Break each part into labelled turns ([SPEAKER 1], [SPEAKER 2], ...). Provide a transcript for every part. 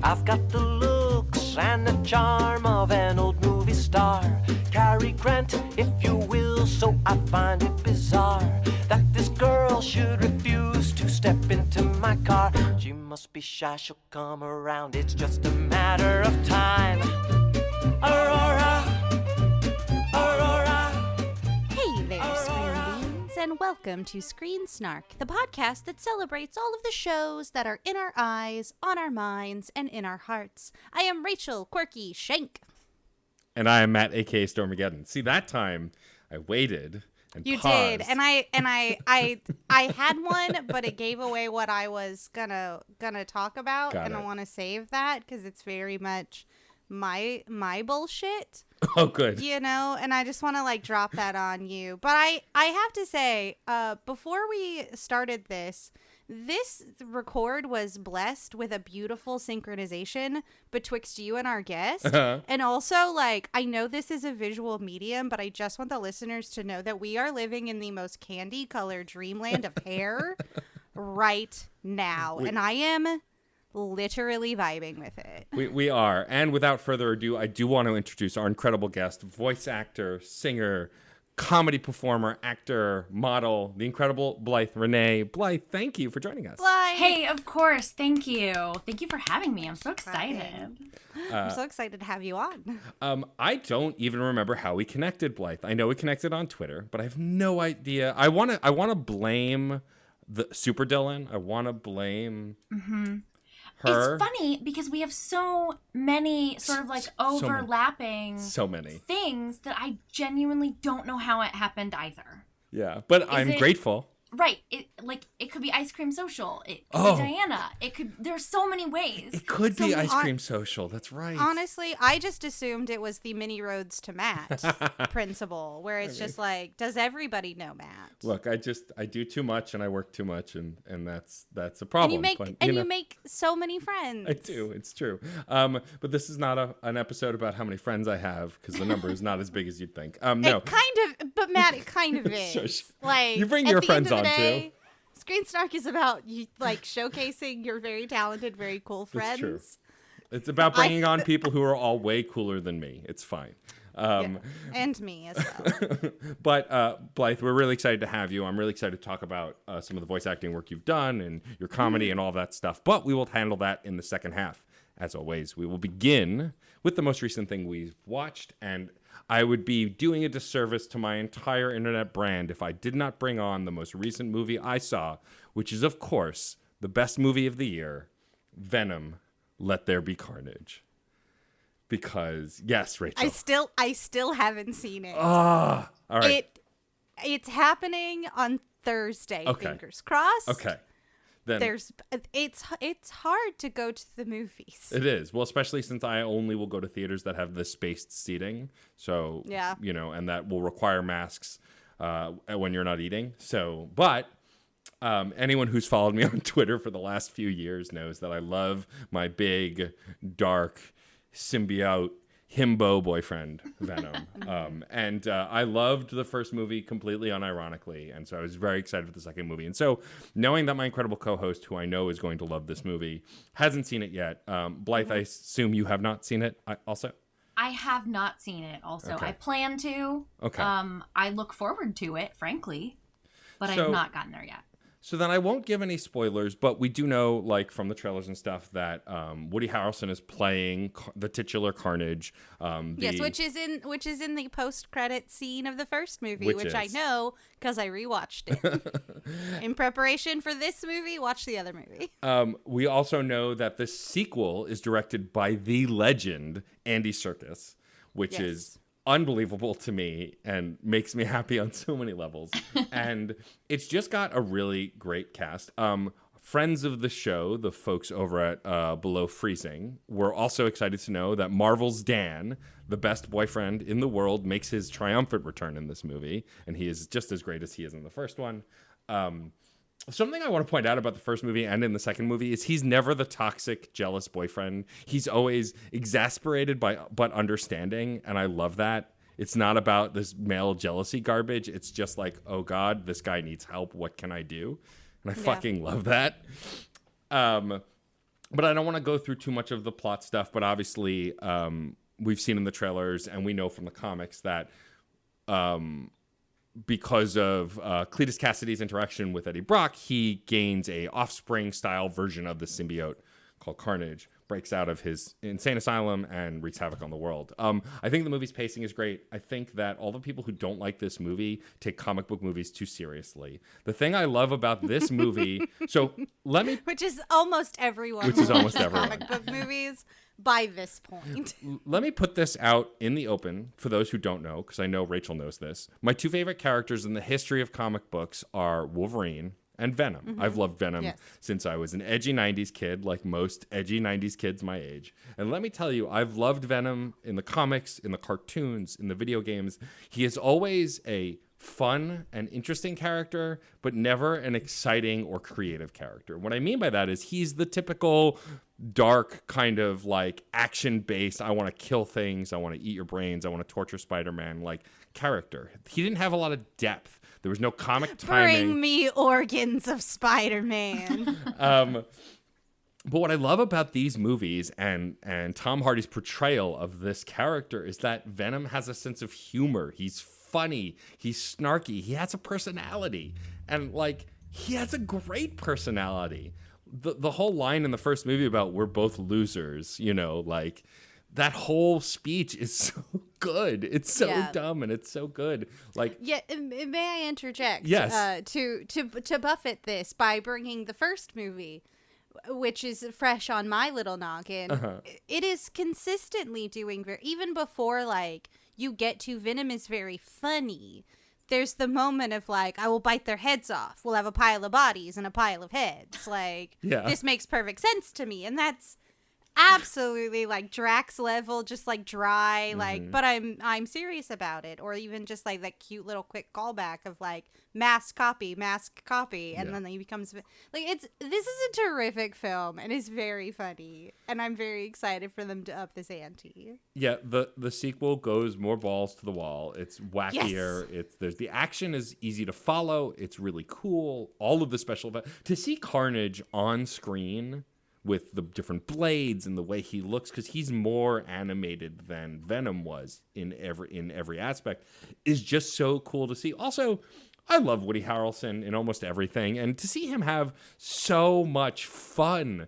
[SPEAKER 1] I've got the looks and the charm of an old movie star. Cary Grant, if you will, so I find it bizarre that this girl should refuse to step into my car. She must be shy, she'll come around, it's just a matter of time. Aurora, Aurora.
[SPEAKER 2] Hey there, Screen Beans, and welcome to Screen Snark, the podcast that celebrates all of the shows that are in our eyes, on our minds, and in our hearts. I am Rachel Quirky Shank.
[SPEAKER 3] And I am Matt, aka Stormageddon. See, that time I waited and
[SPEAKER 2] You
[SPEAKER 3] paused.
[SPEAKER 2] did, and I had one, but it gave away what I was gonna talk about,
[SPEAKER 3] Got
[SPEAKER 2] and
[SPEAKER 3] it.
[SPEAKER 2] I want to save that because it's very much my bullshit.
[SPEAKER 3] Oh, good.
[SPEAKER 2] You know, and I just want to drop that on you. But I have to say, before we started this record was blessed with a beautiful synchronization betwixt you and our guest. And also, I know this is a visual medium, but I just want the listeners to know that we are living in the most candy-colored dreamland of hair right now. And I am literally vibing with it.
[SPEAKER 3] We are. And without further ado, I do want to introduce our incredible guest, voice actor, singer, comedy performer, actor, model, the incredible Blythe Renay. Blythe, thank you for joining us.
[SPEAKER 2] Blythe.
[SPEAKER 4] Hey, of course. Thank you. Thank you for having me. I'm so excited.
[SPEAKER 2] I'm so excited to have you on.
[SPEAKER 3] I don't even remember how we connected, Blythe. I know we connected on Twitter, but I have no idea. I want to blame the Super Dylan. I want to blame her.
[SPEAKER 4] It's funny because we have so many sort of overlapping
[SPEAKER 3] So many
[SPEAKER 4] things that I genuinely don't know how it happened either.
[SPEAKER 3] Yeah, but I'm grateful.
[SPEAKER 4] Right. It could be Ice Cream Social. It could be Diana. There's so many ways.
[SPEAKER 3] It could be Ice Cream Social. That's right.
[SPEAKER 2] Honestly, I just assumed it was the Mini Roads to Matt principle, where it's just does everybody know Matt?
[SPEAKER 3] Look, I do too much and I work too much, and that's a problem.
[SPEAKER 2] You make so many friends.
[SPEAKER 3] I do. It's true. But this is not an episode about how many friends I have, because the number is not as big as you'd think. No.
[SPEAKER 2] It kind of, but Matt, it kind of is.
[SPEAKER 3] Shush.
[SPEAKER 2] You
[SPEAKER 3] bring your friends on too.
[SPEAKER 2] Screen Snark is about you showcasing your very talented, very cool friends.
[SPEAKER 3] That's true. It's about bringing on people who are all way cooler than me. It's fine.
[SPEAKER 2] And me as well.
[SPEAKER 3] But Blythe, we're really excited to have you. I'm really excited to talk about some of the voice acting work you've done and your comedy and all that stuff. But we will handle that in the second half. As always, we will begin with the most recent thing we've watched, and I would be doing a disservice to my entire internet brand if I did not bring on the most recent movie I saw, which is, of course, the best movie of the year, Venom, Let There Be Carnage. Because, yes, Rachel.
[SPEAKER 2] I still haven't seen it.
[SPEAKER 3] All right.
[SPEAKER 2] It's happening on Thursday.
[SPEAKER 3] Okay.
[SPEAKER 2] Fingers crossed.
[SPEAKER 3] Okay. Then
[SPEAKER 2] it's hard to go to the movies.
[SPEAKER 3] It is. Well, especially since I only will go to theaters that have the spaced seating. So,
[SPEAKER 2] yeah.
[SPEAKER 3] And that will require masks when you're not eating. So, but anyone who's followed me on Twitter for the last few years knows that I love my big, dark, symbiote himbo boyfriend Venom. And I loved the first movie completely unironically, and so I was very excited for the second movie. And so knowing that my incredible co-host, who I know is going to love this movie, hasn't seen it yet, Blythe, I assume you have not seen it also?
[SPEAKER 4] I have not seen it also.
[SPEAKER 3] Okay.
[SPEAKER 4] I plan to.
[SPEAKER 3] Okay.
[SPEAKER 4] I look forward to it, frankly, but I have not gotten there yet.
[SPEAKER 3] So then I won't give any spoilers, but we do know, from the trailers and stuff, that Woody Harrelson is playing the titular Carnage.
[SPEAKER 2] Yes, which is in the post-credit scene of the first movie, which I know because I rewatched it. In preparation for this movie, watch the other movie.
[SPEAKER 3] We also know that the sequel is directed by the legend Andy Serkis, which is unbelievable to me and makes me happy on so many levels. And it's just got a really great cast. Friends of the show, the folks over at Below Freezing, were also excited to know that Marvel's Dan, the best boyfriend in the world, makes his triumphant return in this movie, and he is just as great as he is in the first one. Something I want to point out about the first movie and in the second movie is he's never the toxic, jealous boyfriend. He's always exasperated but understanding, and I love that. It's not about this male jealousy garbage. It's just like, oh God, this guy needs help. What can I do? And I fucking love that. But I don't want to go through too much of the plot stuff. But obviously, we've seen in the trailers and we know from the comics that because of Cletus Cassidy's interaction with Eddie Brock, he gains a offspring-style version of the symbiote called Carnage, breaks out of his insane asylum and wreaks havoc on the world. I think the movie's pacing is great. I think that all the people who don't like this movie take comic book movies too seriously. The thing I love about this movie,
[SPEAKER 2] which is almost everyone.
[SPEAKER 3] Which is almost everyone.
[SPEAKER 2] Comic book movies by this point.
[SPEAKER 3] Let me put this out in the open for those who don't know, because I know Rachel knows this. My two favorite characters in the history of comic books are Wolverine and Venom. Mm-hmm. I've loved Venom since I was an edgy 90s kid, like most edgy 90s kids my age. And let me tell you, I've loved Venom in the comics, in the cartoons, in the video games. He is always a fun and interesting character, but never an exciting or creative character. What I mean by that is he's the typical dark kind of like action-based, I want to kill things, I want to eat your brains, I want to torture Spider-Man like character. He didn't have a lot of depth. There was no comic timing.
[SPEAKER 2] Bring me organs of Spider-Man.
[SPEAKER 3] But what I love about these movies and Tom Hardy's portrayal of this character is that Venom has a sense of humor. He's funny. He's snarky. He has a personality. And, like, he has a great personality. The whole line in the first movie about we're both losers, you know, like, that whole speech is so good. It's so dumb and it's so good. Like,
[SPEAKER 2] yeah, may I interject?
[SPEAKER 3] Yes.
[SPEAKER 2] To buffet this by bringing the first movie, which is fresh on my little noggin. Uh-huh. It is consistently doing even before like you get to Venom is very funny. There's the moment of like, I will bite their heads off. We'll have a pile of bodies and a pile of heads. Like, this makes perfect sense to me, and that's absolutely like Drax level, just like dry, like, but I'm serious about it. Or even just like that cute little quick callback of like mask copy, and then he becomes like this is a terrific film and it's very funny, and I'm very excited for them to up this ante.
[SPEAKER 3] Yeah, the sequel goes more balls to the wall. It's wackier. Yes. The action is easy to follow. It's really cool. All of the special effects. To see Carnage on screen with the different blades and the way he looks, because he's more animated than Venom was in every aspect, is just so cool to see. Also, I love Woody Harrelson in almost everything, and to see him have so much fun.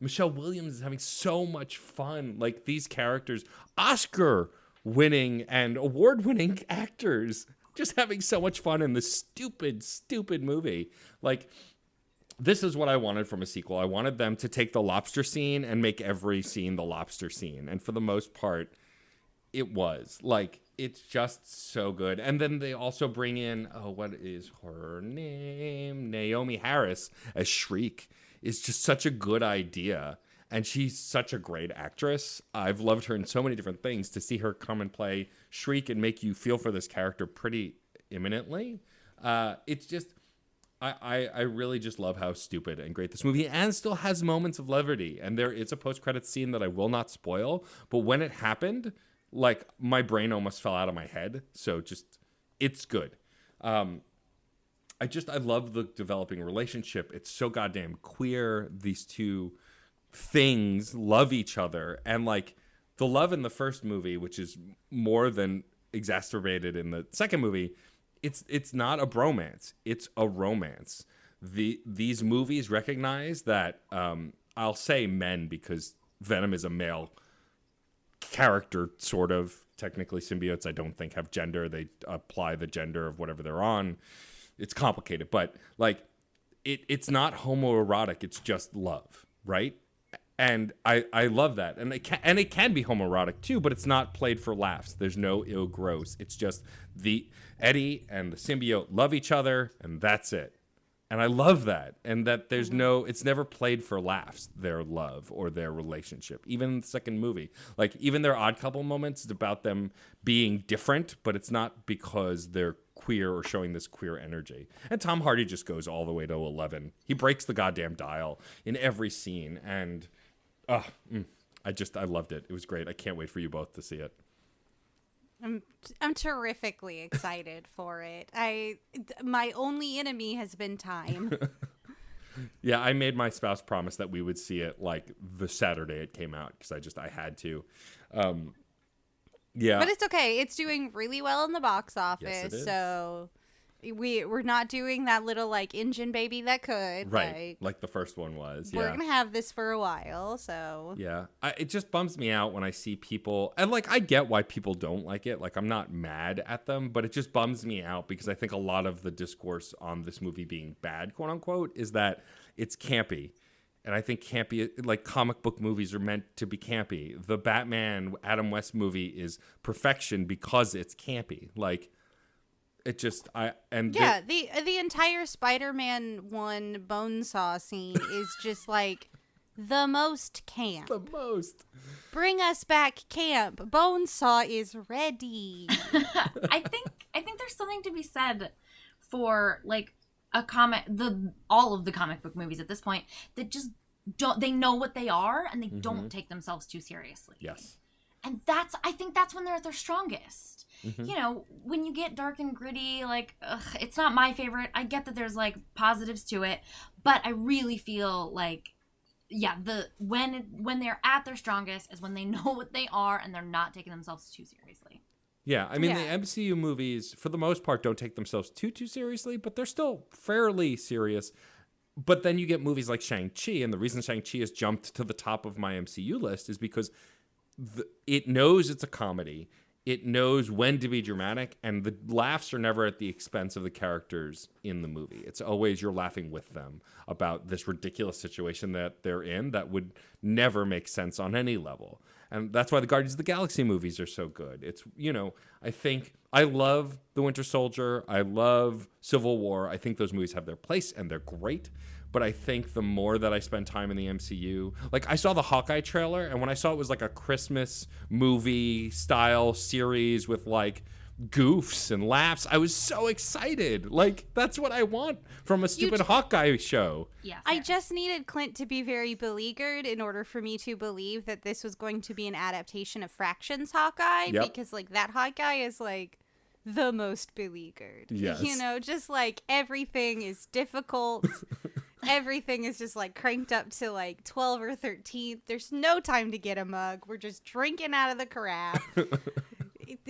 [SPEAKER 3] Michelle Williams is having so much fun. Like, these characters, Oscar-winning and award-winning actors, just having so much fun in this stupid movie. Like, this is what I wanted from a sequel. I wanted them to take the lobster scene and make every scene the lobster scene. And for the most part, it was. Like, it's just so good. And then they also bring in, what is her name? Naomi Harris as Shriek. Is just such a good idea. And she's such a great actress. I've loved her in so many different things. To see her come and play Shriek and make you feel for this character pretty imminently. It's just... I really just love how stupid and great this movie, and still has moments of levity. And there is a post-credits scene that I will not spoil, but when it happened, like, my brain almost fell out of my head. So just, it's good. I love the developing relationship. It's so goddamn queer. These two things love each other. And, like, the love in the first movie, which is more than exacerbated in the second movie, it's not a bromance. It's a romance. These movies recognize that, I'll say men because Venom is a male character, sort of. Technically, symbiotes, I don't think, have gender. They apply the gender of whatever they're on. It's complicated, but like it's not homoerotic. It's just love, right? And I love that. And it can be homoerotic too, but it's not played for laughs. There's no ill gross. It's just the Eddie and the symbiote love each other, and that's it. And I love that. And that there's it's never played for laughs, their love or their relationship. Even in the second movie. Like, even their odd couple moments, it's about them being different, but it's not because they're queer or showing this queer energy. And Tom Hardy just goes all the way to 11. He breaks the goddamn dial in every scene. And I loved it. It was great. I can't wait for you both to see it.
[SPEAKER 2] I'm terrifically excited for it. My only enemy has been time.
[SPEAKER 3] Yeah, I made my spouse promise that we would see it like the Saturday it came out because I had to. Yeah.
[SPEAKER 2] But it's okay. It's doing really well in the box office.
[SPEAKER 3] Yes, it is.
[SPEAKER 2] So we're not doing that little like engine baby that could.
[SPEAKER 3] Right. Like the first one was.
[SPEAKER 2] We're
[SPEAKER 3] Yeah.
[SPEAKER 2] going to have this for a while. So
[SPEAKER 3] Yeah. It just bums me out when I see people, and like I get why people don't like it. Like I'm not mad at them, but it just bums me out because I think a lot of the discourse on this movie being bad, quote unquote, is that it's campy. And I think campy, like comic book movies are meant to be campy. The Batman Adam West movie is perfection because it's campy. Like it just,
[SPEAKER 2] the entire Spider-Man 1 Bonesaw scene is just like the most camp.
[SPEAKER 3] the most.
[SPEAKER 2] Bring us back camp. Bonesaw is ready.
[SPEAKER 4] I think there's something to be said for like all of the comic book movies at this point that just don't, they know what they are and they don't take themselves too seriously.
[SPEAKER 3] Yes.
[SPEAKER 4] And I think that's when they're at their strongest. You know, when you get dark and gritty, like, it's not my favorite. I get that there's like positives to it, but I really feel like, yeah, when they're at their strongest is when they know what they are and they're not taking themselves too seriously.
[SPEAKER 3] Yeah, I mean,
[SPEAKER 2] Yeah.
[SPEAKER 3] the MCU movies, for the most part, don't take themselves too seriously, but they're still fairly serious. But then you get movies like Shang-Chi, and the reason Shang-Chi has jumped to the top of my MCU list is because it knows it's a comedy. It knows when to be dramatic, and the laughs are never at the expense of the characters in the movie. It's always you're laughing with them about this ridiculous situation that they're in that would never make sense on any level. And that's why the Guardians of the Galaxy movies are so good. It's, you know, I think I love The Winter Soldier. I love Civil War. I think those movies have their place and they're great. But I think the more that I spend time in the MCU, like I saw the Hawkeye trailer, and when I saw it was like a Christmas movie style series with like goofs and laughs, I was so excited. Like that's what I want from a stupid Hawkeye show.
[SPEAKER 4] Yeah.
[SPEAKER 2] I just needed Clint to be very beleaguered in order for me to believe that this was going to be an adaptation of Fractions Hawkeye,
[SPEAKER 3] Yep.
[SPEAKER 2] because like that Hawkeye is like the most beleaguered.
[SPEAKER 3] Yes.
[SPEAKER 2] You know, just like everything is difficult. Everything is just like cranked up to like 12 or 13. There's no time to get a mug. We're just drinking out of the carafe.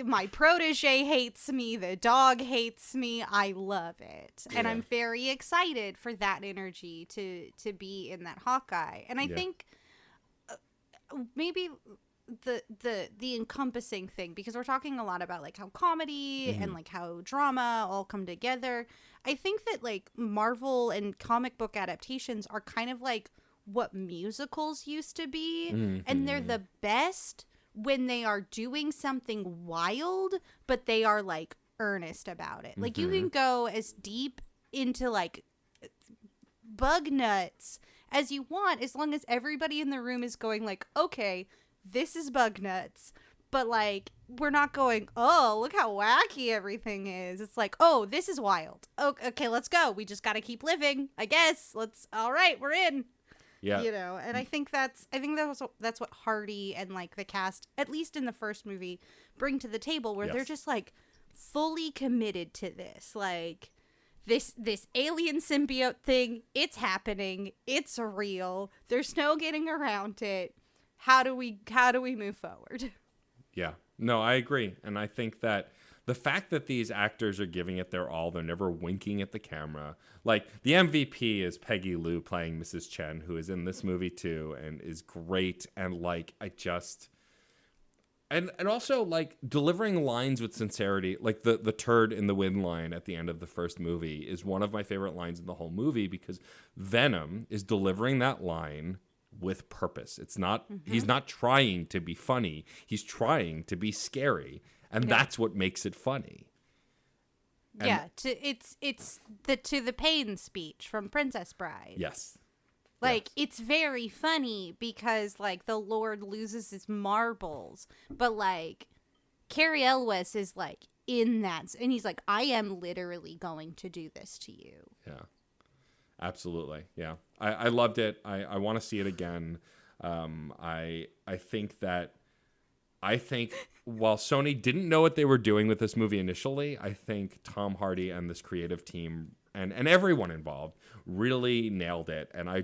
[SPEAKER 2] My protege hates me. The dog hates me. I love it. And I'm very excited for that energy to be in that Hawkeye. And I think maybe the encompassing thing, because we're talking a lot about like how comedy and like how drama all come together. I think that like Marvel and comic book adaptations are kind of like what musicals used to be, and they're the best when they are doing something wild, but they are like earnest about it. Like you can go as deep into like bug nuts as you want, as long as everybody in the room is going like, okay, this is bug nuts, but like we're not going, oh, look how wacky everything is. It's like, oh, this is wild. Oh, okay, let's go. We just got to keep living, I guess. All right, we're in.
[SPEAKER 3] Yeah.
[SPEAKER 2] You know, and I think that's what Hardy and like the cast, at least in the first movie, bring to the table, where they're just like fully committed to this. Like this alien symbiote thing, it's happening. It's real. There's no getting around it. How do we move forward?
[SPEAKER 3] Yeah. No, I agree. And I think that the fact that these actors are giving it their all, they're never winking at the camera. Like, the MVP is Peggy Lou playing Mrs. Chen, who is in this movie too, and is great. And, like, and also, like, delivering lines with sincerity. Like, the turd in the wind line at the end of the first movie is one of my favorite lines in the whole movie, because Venom is delivering that line with purpose. It's not, he's not trying to be funny. He's trying to be scary. And that's what makes it funny. And
[SPEAKER 2] it's the to the pain speech from Princess Bride.
[SPEAKER 3] Yes.
[SPEAKER 2] Like, it's very funny because, like, the Lord loses his marbles. But, like, Cary Elwes is, like, in that. And he's like, I am literally going to do this to you.
[SPEAKER 3] Yeah. Absolutely. Yeah. I loved it. I want to see it again. I think that I think while Sony didn't know what they were doing with this movie initially, I think Tom Hardy and this creative team and everyone involved really nailed it. And I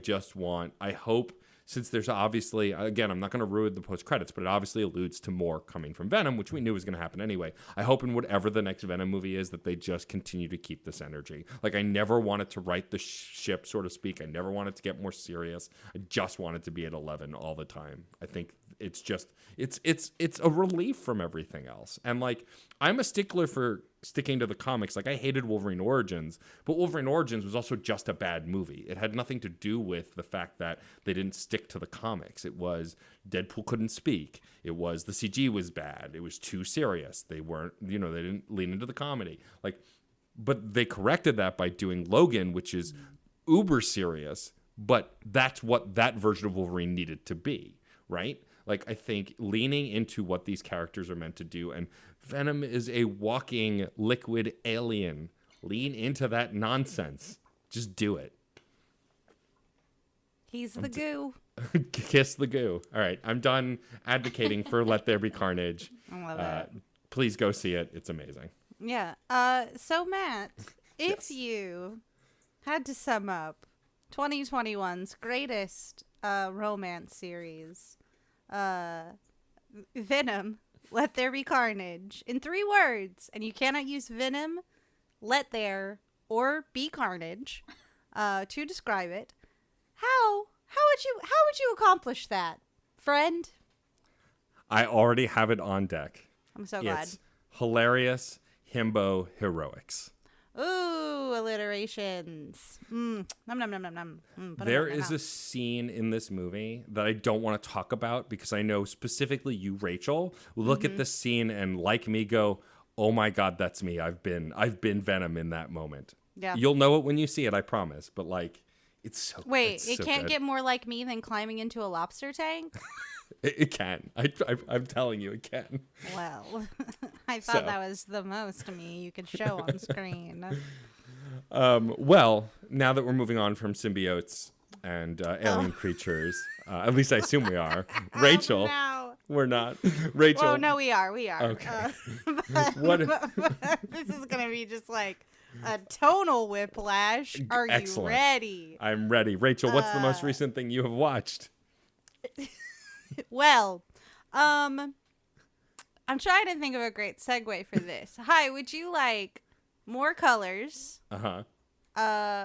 [SPEAKER 3] hope, since there's obviously, again, I'm not going to ruin the post-credits, but it obviously alludes to more coming from Venom, which we knew was going to happen anyway. I hope in whatever the next Venom movie is that they just continue to keep this energy. Like, I never wanted to right the ship, so to speak. I never wanted to get more serious. I just wanted to be at 11 all the time. I think it's just, it's a relief from everything else. And, like, I'm a stickler for sticking to the comics. Like, I hated Wolverine Origins, but Wolverine Origins was also just a bad movie. It had nothing to do with the fact that they didn't stick to the comics. It was Deadpool couldn't speak. It was the CG was bad. It was too serious. They weren't, they didn't lean into the comedy. Like, but they corrected that by doing Logan, which is uber serious, but that's what that version of Wolverine needed to be, right? Like, I think leaning into what these characters are meant to do, and Venom is a walking liquid alien. Lean into that nonsense. Just do it.
[SPEAKER 2] He's the goo.
[SPEAKER 3] Kiss the goo. All right, I'm done advocating for Let There Be Carnage.
[SPEAKER 2] I love it.
[SPEAKER 3] Please go see it. It's amazing.
[SPEAKER 2] Yeah. So, Matt, if
[SPEAKER 3] Yes.
[SPEAKER 2] you had to sum up 2021's greatest romance series, Venom, Let There Be Carnage, in 3 words, and you cannot use Venom, Let There, or Be Carnage to describe it, how would you accomplish that, friend?
[SPEAKER 3] I already have it on deck.
[SPEAKER 2] I'm so glad.
[SPEAKER 3] It's hilarious, himbo heroics.
[SPEAKER 2] Ooh, alliterations. Nom nom nom nom nom. Put 'em
[SPEAKER 3] There
[SPEAKER 2] in my
[SPEAKER 3] is a
[SPEAKER 2] mouth.
[SPEAKER 3] scene in this movie that I don't want to talk about because I know specifically you, Rachel, will look at this scene and, like me, go, "Oh my God, that's me. I've been Venom in that moment."
[SPEAKER 2] Yeah.
[SPEAKER 3] You'll know it when you see it, I promise. But like, it's so.
[SPEAKER 2] Wait,
[SPEAKER 3] it's
[SPEAKER 2] it
[SPEAKER 3] so
[SPEAKER 2] can't
[SPEAKER 3] good.
[SPEAKER 2] get more like me than climbing into a lobster tank?
[SPEAKER 3] It can. I'm telling you, it can.
[SPEAKER 2] Well, I thought
[SPEAKER 3] So.
[SPEAKER 2] that was the most me you could show on screen.
[SPEAKER 3] Well, now that we're moving on from symbiotes and
[SPEAKER 2] Oh.
[SPEAKER 3] alien creatures, at least I assume we are. Rachel,
[SPEAKER 2] No.
[SPEAKER 3] we're not. Rachel.
[SPEAKER 2] Oh, no, we are.
[SPEAKER 3] Okay.
[SPEAKER 2] But,
[SPEAKER 3] What-
[SPEAKER 2] this is going to be just like a tonal whiplash. Are
[SPEAKER 3] Excellent.
[SPEAKER 2] you ready?
[SPEAKER 3] I'm ready. Rachel, what's the most recent thing you have watched?
[SPEAKER 2] Well, I'm trying to think of a great segue for this. Hi, would you like more colors?
[SPEAKER 3] Uh-huh.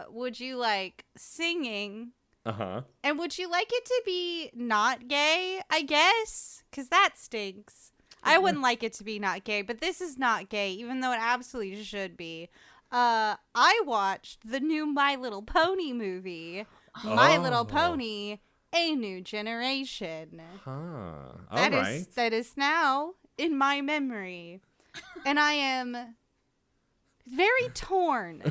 [SPEAKER 2] Would you like singing?
[SPEAKER 3] Uh-huh.
[SPEAKER 2] And would you like it to be not gay, I guess? Because that stinks. I wouldn't like it to be not gay, but this is not gay, even though it absolutely should be. I watched the new My Little Pony movie, My Little
[SPEAKER 3] Oh.
[SPEAKER 2] Pony, A New Generation.
[SPEAKER 3] Huh. All
[SPEAKER 2] That is
[SPEAKER 3] right.
[SPEAKER 2] that is now in my memory. And I am very torn.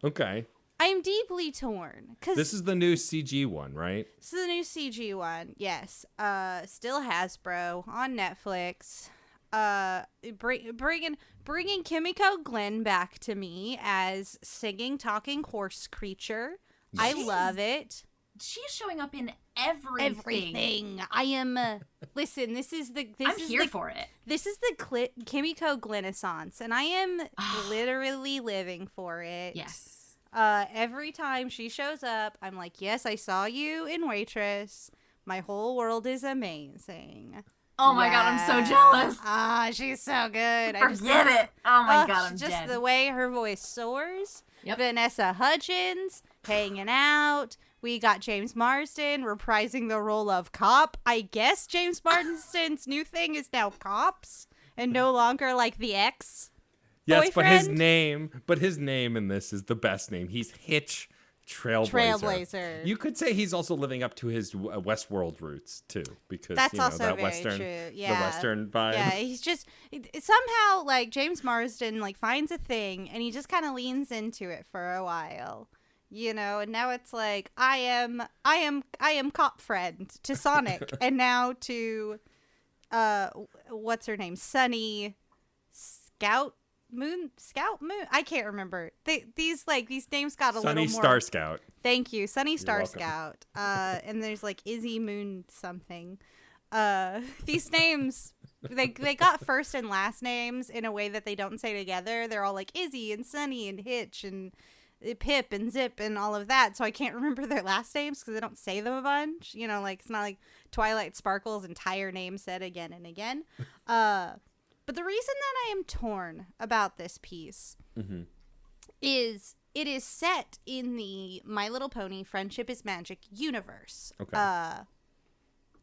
[SPEAKER 3] Okay.
[SPEAKER 2] I am deeply torn. Because
[SPEAKER 3] This is the new CG one, right?
[SPEAKER 2] this is the new CG one. Yes. Still Hasbro on Netflix. Bringing Kimiko Glenn back to me as singing, talking horse creature. I
[SPEAKER 4] Jeez.
[SPEAKER 2] love it.
[SPEAKER 4] She's showing up in everything.
[SPEAKER 2] I am. Listen, this is the. This
[SPEAKER 4] I'm
[SPEAKER 2] is
[SPEAKER 4] here
[SPEAKER 2] the,
[SPEAKER 4] for it.
[SPEAKER 2] This is the Kimiko Glennaissance, and I am literally living for it.
[SPEAKER 4] Yes.
[SPEAKER 2] Every time she shows up, I'm like, yes, I saw you in Waitress. My whole world is amazing.
[SPEAKER 4] Oh my God, I'm so jealous.
[SPEAKER 2] Ah, she's so good.
[SPEAKER 4] Forget it. Oh my God, I'm
[SPEAKER 2] just
[SPEAKER 4] dead.
[SPEAKER 2] the way her voice soars.
[SPEAKER 4] Yep.
[SPEAKER 2] Vanessa Hudgens hanging out. We got James Marsden reprising the role of cop. I guess James Marsden's new thing is now cops and no longer like the ex.
[SPEAKER 3] Yes,
[SPEAKER 2] Boyfriend?
[SPEAKER 3] but his name in this is the best name. He's Hitch Trailblazer. You could say he's also living up to his Westworld roots too, because
[SPEAKER 2] That's also
[SPEAKER 3] that
[SPEAKER 2] very
[SPEAKER 3] Western,
[SPEAKER 2] true. Yeah.
[SPEAKER 3] the Western vibe.
[SPEAKER 2] Yeah, he's just somehow like James Marsden like finds a thing and he just kind of leans into it for a while, and now it's like I am cop friend to Sonic and now to what's her name, Sunny Scout Moon. I can't remember. These names got a
[SPEAKER 3] Sunny
[SPEAKER 2] little more.
[SPEAKER 3] Star Scout.
[SPEAKER 2] Thank you, Sunny Star
[SPEAKER 3] welcome.
[SPEAKER 2] Scout. And there's like Izzy Moon something. These names, they got first and last names in a way that they don't say together. They're all like Izzy and Sunny and Hitch and Pip and Zip and all of that. So I can't remember their last names because they don't say them a bunch. You know, like it's not like Twilight Sparkle's entire name said again and again. But the reason that I am torn about this piece is it is set in the My Little Pony Friendship is Magic universe.
[SPEAKER 3] Okay.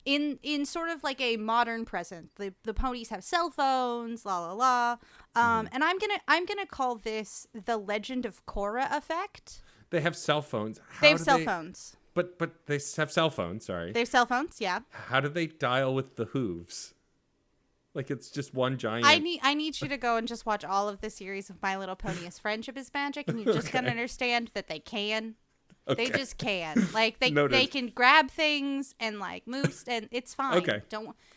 [SPEAKER 2] In sort of like a modern present. The ponies have cell phones, la la la. And I'm gonna call this the Legend of Korra effect.
[SPEAKER 3] They have cell phones.
[SPEAKER 2] They have cell phones.
[SPEAKER 3] But they have cell phones, sorry.
[SPEAKER 2] They have cell phones, yeah.
[SPEAKER 3] How do they dial with the hooves? Like it's just one giant.
[SPEAKER 2] I need you to go and just watch all of the series of My Little Pony's Friendship is Magic, and you're just gonna understand that they can. Okay. They just can. Like they can grab things and like move, and it's fine.
[SPEAKER 3] Okay.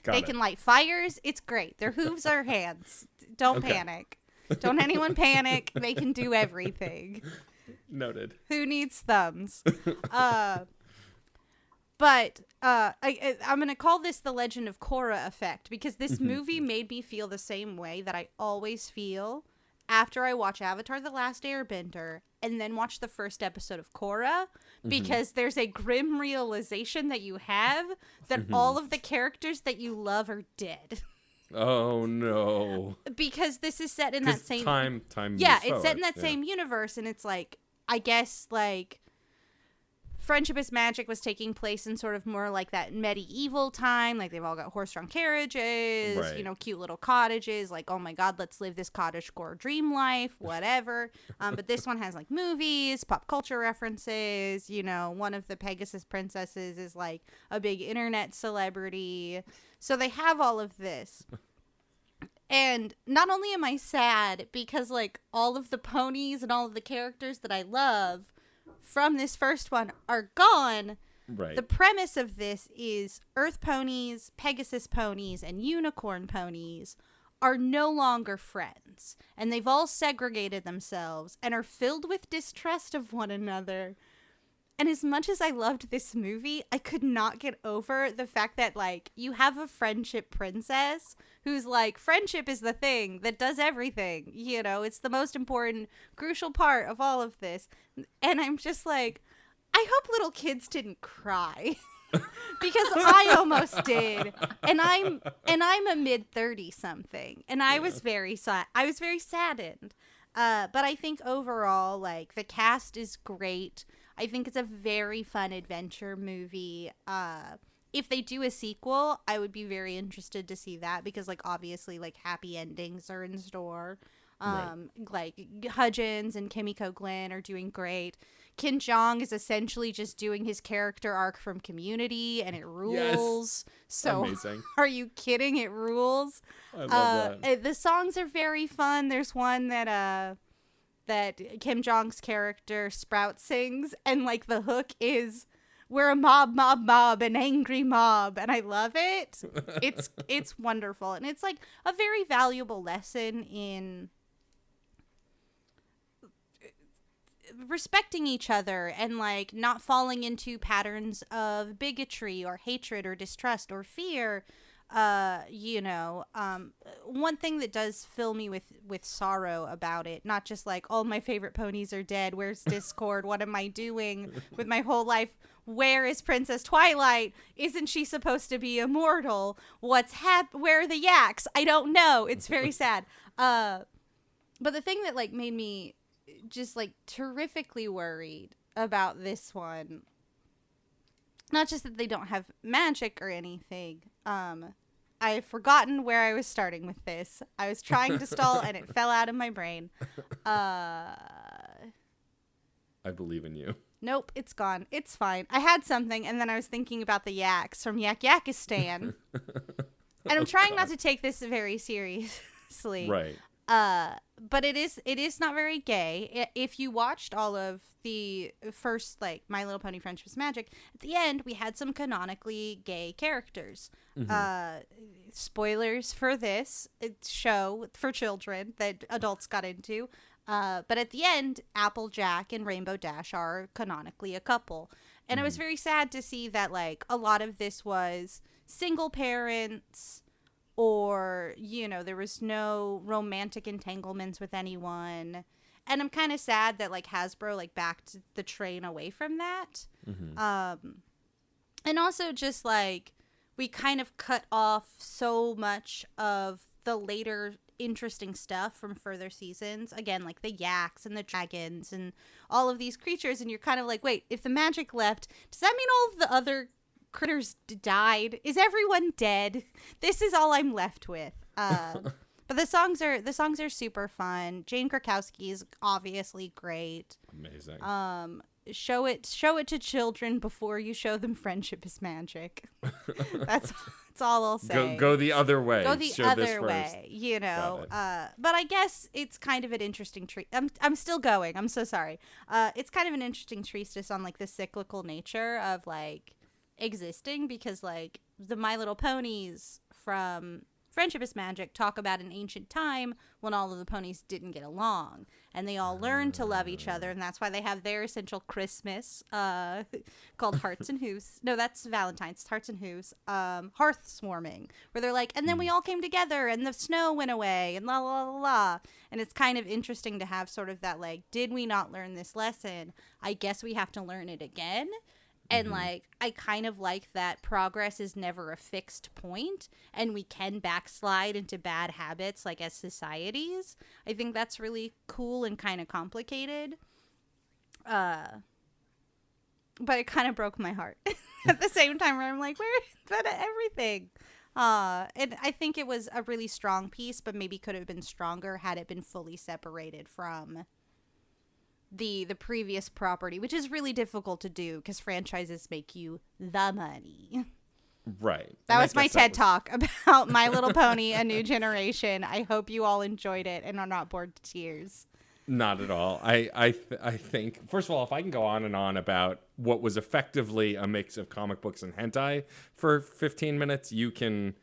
[SPEAKER 2] They can light fires. It's great. Their hooves are hands. Don't panic. Don't anyone panic. They can do everything.
[SPEAKER 3] Noted.
[SPEAKER 2] Who needs thumbs? But I'm going to call this the Legend of Korra effect because this movie made me feel the same way that I always feel after I watch Avatar The Last Airbender and then watch the first episode of Korra, because there's a grim realization that you have that all of the characters that you love are dead.
[SPEAKER 3] Oh no.
[SPEAKER 2] Because this is set in that same
[SPEAKER 3] time.
[SPEAKER 2] Yeah, it's set in that same universe, and it's like, I guess like Friendship is Magic was taking place in sort of more like that medieval time. Like they've all got horse-drawn carriages,
[SPEAKER 3] right.
[SPEAKER 2] You know, cute little cottages. Like, oh my God, let's live this cottagecore dream life, whatever. But this one has like movies, pop culture references. You know, one of the Pegasus princesses is like a big internet celebrity. So they have all of this. And not only am I sad because like all of the ponies and all of the characters that I love from this first one are gone.
[SPEAKER 3] Right.
[SPEAKER 2] The premise of this is Earth ponies, Pegasus ponies, and unicorn ponies are no longer friends. And they've all segregated themselves and are filled with distrust of one another. And as much as I loved this movie, I could not get over the fact that, like, you have a friendship princess who's like, friendship is the thing that does everything. You know, it's the most important, crucial part of all of this. And I'm just like, I hope little kids didn't cry. Because I almost did. And I'm a mid-30 something. And I was very saddened. But I think overall, like, the cast is great. I think it's a very fun adventure movie. If they do a sequel, I would be very interested to see that because, like, obviously, like, happy endings are in store.
[SPEAKER 3] Right.
[SPEAKER 2] Like, Hudgens and Kimiko Glenn are doing great. Kim Jong is essentially just doing his character arc from Community, and it rules. Yes. So, amazing. Are you kidding? It rules.
[SPEAKER 3] I love that.
[SPEAKER 2] The songs are very fun. There's one that Kim Jong's character Sprout sings, and like the hook is, "We're a mob, mob, mob, an angry mob," and I love it. It's wonderful, and it's like a very valuable lesson in respecting each other and like not falling into patterns of bigotry or hatred or distrust or fear. One thing that does fill me with sorrow about it, not just like, oh, my favorite ponies are dead, where's Discord, what am I doing with my whole life, where is Princess Twilight, isn't she supposed to be immortal, where are the yaks, I don't know, it's very sad. But the thing that like made me just like terrifically worried about this one, not just that they don't have magic or anything, I've forgotten where I was starting with this. I was trying to stall and it fell out of my brain.
[SPEAKER 3] I believe in you.
[SPEAKER 2] Nope, it's gone. It's fine. I had something and then I was thinking about the yaks from Yak Yakistan. And I'm trying not to take this very seriously.
[SPEAKER 3] Right.
[SPEAKER 2] But it is not very gay. If you watched all of the first, like, My Little Pony Friendship is Magic, at the end, we had some canonically gay characters. Spoilers for this show for children that adults got into. But at the end, Applejack and Rainbow Dash are canonically a couple. And it was very sad to see that, like, a lot of this was single parents, or, there was no romantic entanglements with anyone. And I'm kind of sad that, like, Hasbro, like, backed the train away from that. And also just, like, we kind of cut off so much of the later interesting stuff from further seasons. Again, like the yaks and the dragons and all of these creatures. And you're kind of like, wait, if the magic left, does that mean all of the other critters died? Is everyone dead? This is all I'm left with. But the songs are super fun. Jane Krakowski is obviously great.
[SPEAKER 3] Amazing.
[SPEAKER 2] Show it to children before you show them friendship is magic. That's all I'll say.
[SPEAKER 3] Go the other way.
[SPEAKER 2] Go the
[SPEAKER 3] Show
[SPEAKER 2] other
[SPEAKER 3] this
[SPEAKER 2] way,
[SPEAKER 3] Got it.
[SPEAKER 2] but I guess it's kind of an interesting I'm still going. I'm so sorry. It's kind of an interesting treatise on, like, the cyclical nature of, like, existing, because, like, the My Little Ponies from Friendship is Magic talk about an ancient time when all of the ponies didn't get along, and they all learned to love each other, and that's why they have their essential Christmas called Hearts and Hooves. No, that's Valentine's. Hearts and Hooves. Hearth Swarming, where they're like, and then we all came together, and the snow went away, and la la la la. And it's kind of interesting to have sort of that, like, did we not learn this lesson? I guess we have to learn it again. And, like, I kind of like that progress is never a fixed point, and we can backslide into bad habits, like, as societies. I think that's really cool and kind of complicated. But it kind of broke my heart at the same time, where I'm like, where's everything? And I think it was a really strong piece, but maybe could have been stronger had it been fully separated from the previous property, which is really difficult to do because franchises make you the money.
[SPEAKER 3] Right.
[SPEAKER 2] That was my TED Talk about My Little Pony, A New Generation. I hope you all enjoyed it and are not bored to tears.
[SPEAKER 3] Not at all. I think, first of all, if I can go on and on about what was effectively a mix of comic books and hentai for 15 minutes, you can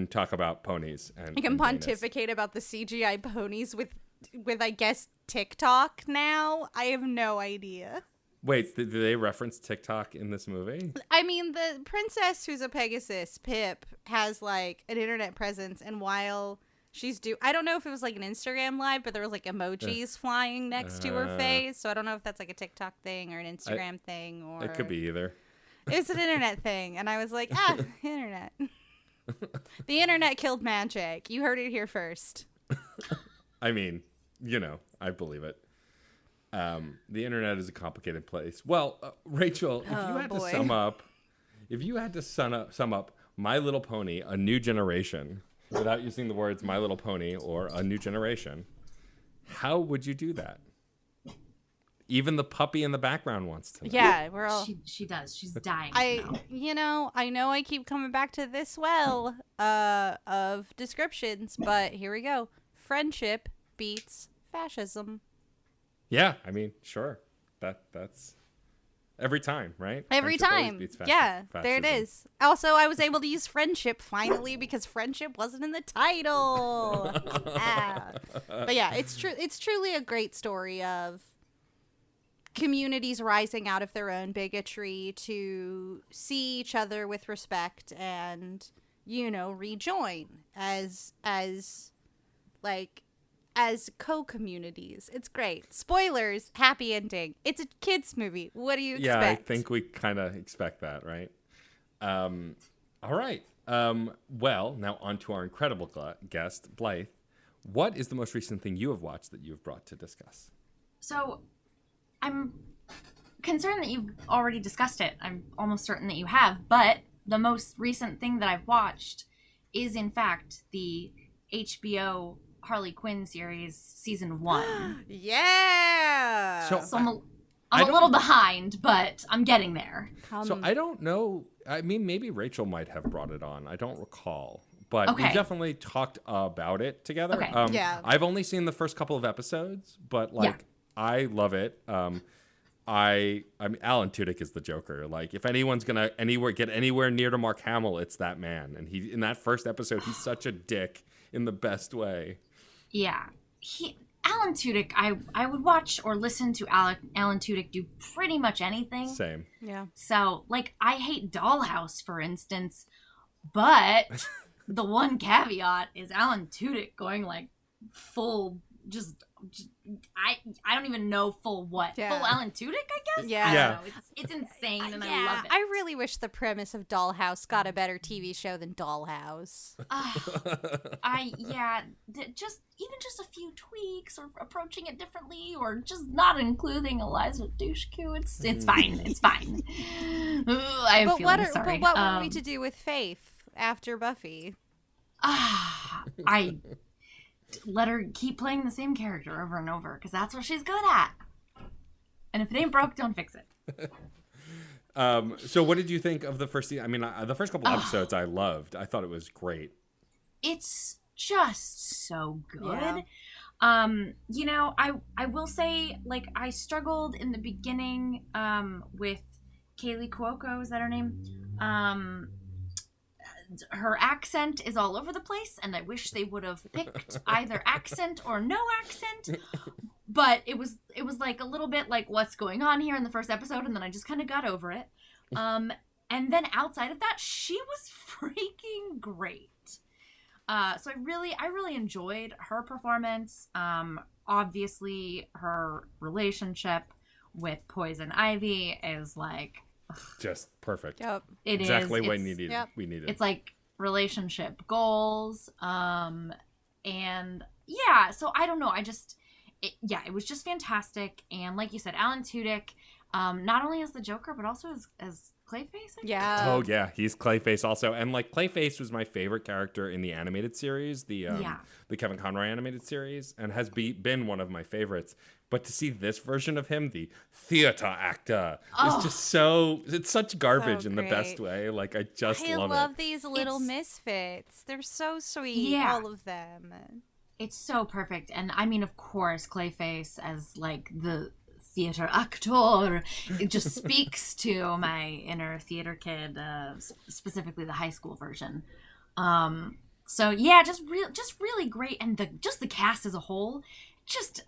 [SPEAKER 3] talk about ponies. And
[SPEAKER 2] I can pontificate about the CGI ponies with I guess TikTok now. I have no idea.
[SPEAKER 3] Wait, did they reference TikTok in this movie?
[SPEAKER 2] I mean, the princess who's a Pegasus, Pip, has, like, an internet presence, and while she's I don't know if it was, like, an Instagram live, but there was, like, emojis flying next to her face, so I don't know if that's, like, a TikTok thing or an Instagram thing, or
[SPEAKER 3] it could be either.
[SPEAKER 2] It's an internet thing, and I was like, internet. The internet killed magic. You heard it here first.
[SPEAKER 3] I mean, I believe it. The internet is a complicated place. Well, Rachel, if you had to sum up My Little Pony, A New Generation, without using the words My Little Pony or A New Generation, how would you do that? Even the puppy in the background wants to know.
[SPEAKER 2] Yeah, we're all.
[SPEAKER 4] She does. She's dying.
[SPEAKER 2] I know I keep coming back to this well of descriptions, but here we go. Friendship beats fascism.
[SPEAKER 3] Yeah, I mean, sure. That's every time, right?
[SPEAKER 2] Every time. Yeah, there it is. Also, I was able to use friendship finally because friendship wasn't in the title. But yeah, it's true. It's truly a great story of communities rising out of their own bigotry to see each other with respect and, rejoin as co-communities. It's great. Spoilers, happy ending. It's a kids movie. What do you expect?
[SPEAKER 3] Yeah, I think we kind of expect that, right? All right. Well, now on to our incredible guest, Blythe. What is the most recent thing you have watched that you've brought to discuss?
[SPEAKER 4] So, I'm concerned that you've already discussed it. I'm almost certain that you have, but the most recent thing that I've watched is, in fact, the HBO Harley Quinn series season 1.
[SPEAKER 2] Yeah.
[SPEAKER 3] So
[SPEAKER 4] I'm a little behind, but I'm getting there.
[SPEAKER 3] So I don't know. I mean, maybe Rachel might have brought it on. I don't recall. But we definitely talked about it together.
[SPEAKER 4] Okay.
[SPEAKER 2] Yeah.
[SPEAKER 3] I've only seen the first couple of episodes, but I love it. I mean, Alan Tudyk is the Joker. Like, if anyone's gonna get anywhere near to Mark Hamill, it's that man. And he in that first episode, he's such a dick in the best way.
[SPEAKER 4] Yeah. Alan Tudyk, I would watch or listen to Alan Tudyk do pretty much anything.
[SPEAKER 3] Same.
[SPEAKER 2] Yeah.
[SPEAKER 4] So, like, I hate Dollhouse, for instance, But the one caveat is Alan Tudyk going like full I don't even know full what.
[SPEAKER 2] Yeah.
[SPEAKER 4] Full Alan Tudyk, I guess?
[SPEAKER 2] Yeah.
[SPEAKER 4] I
[SPEAKER 3] Yeah.
[SPEAKER 4] don't know. It's insane and
[SPEAKER 2] Yeah,
[SPEAKER 4] I love it.
[SPEAKER 2] I really wish the premise of Dollhouse got a better TV show than Dollhouse.
[SPEAKER 4] Just a few tweaks or approaching it differently or just not including Eliza Dushku. It's fine. It's fine. I'm
[SPEAKER 2] But
[SPEAKER 4] feeling
[SPEAKER 2] what
[SPEAKER 4] sorry.
[SPEAKER 2] were we to do with Faith after Buffy?
[SPEAKER 4] I let her keep playing the same character over and over because that's what she's good at. And if it ain't broke, don't fix it.
[SPEAKER 3] So what did you think of the first season? I mean, the first couple episodes I loved. I thought it was great.
[SPEAKER 4] It's just so good.
[SPEAKER 2] Yeah.
[SPEAKER 4] I will say, like, I struggled in the beginning with Kaylee Cuoco, is that her name? Her accent is all over the place, and I wish they would have picked either accent or no accent. But it was like a little bit like what's going on here in the first episode, and then I just kind of got over it. And then outside of that, she was freaking great. So I really enjoyed her performance. Obviously, her relationship with Poison Ivy is like
[SPEAKER 3] Just perfect.
[SPEAKER 2] Yep.
[SPEAKER 3] Exactly what
[SPEAKER 4] It's-
[SPEAKER 3] we needed.
[SPEAKER 4] It's like relationship goals. And yeah, so I don't know. It was just fantastic. And like you said, Alan Tudyk, not only as the Joker, but also as Clayface. I think.
[SPEAKER 2] Yeah.
[SPEAKER 3] Oh yeah, he's Clayface also, and like Clayface was my favorite character in the animated series, the Kevin Conroy animated series, and has been one of my favorites. But to see this version of him, the theater actor, is just it's such garbage
[SPEAKER 2] So
[SPEAKER 3] in the best
[SPEAKER 2] great.
[SPEAKER 3] way. Like I just
[SPEAKER 2] I
[SPEAKER 3] love
[SPEAKER 2] love
[SPEAKER 3] it.
[SPEAKER 2] these little
[SPEAKER 4] It's-
[SPEAKER 2] misfits. They're so sweet,
[SPEAKER 4] Yeah.
[SPEAKER 2] all of them.
[SPEAKER 4] It's so perfect. And I mean, of course, Clayface as like the theater actor, it just speaks to my inner theater kid, specifically the high school version. So yeah, just really great. And the cast as a whole, just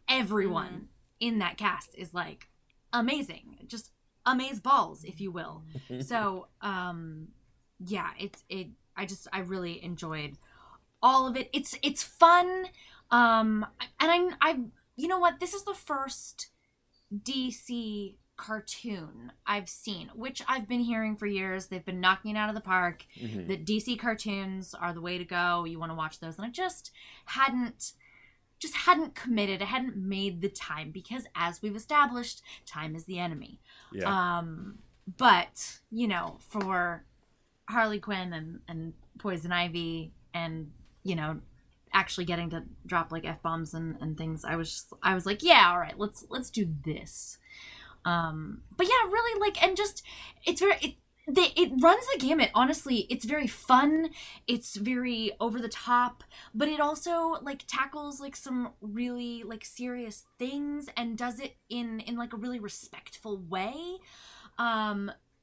[SPEAKER 4] everyone in that cast is like amazing. Just amaze balls, if you will. So yeah, I really enjoyed all of it. It's fun. And I you know what? This is the first DC cartoon I've seen, which I've been hearing for years. They've been knocking it out of the park. That DC cartoons are the way to go. You want to watch those, and I just hadn't committed. I hadn't made the time because, as we've established, time is the enemy.
[SPEAKER 3] Yeah.
[SPEAKER 4] But you know, for Harley Quinn and Poison Ivy, and you know, actually getting to drop like F-bombs and things, I was like, yeah, all right, let's do this. But yeah, really, like, and just it runs the gamut. Honestly, it's very fun, it's very over the top, but it also like tackles like some really like serious things and does it in like a really respectful way.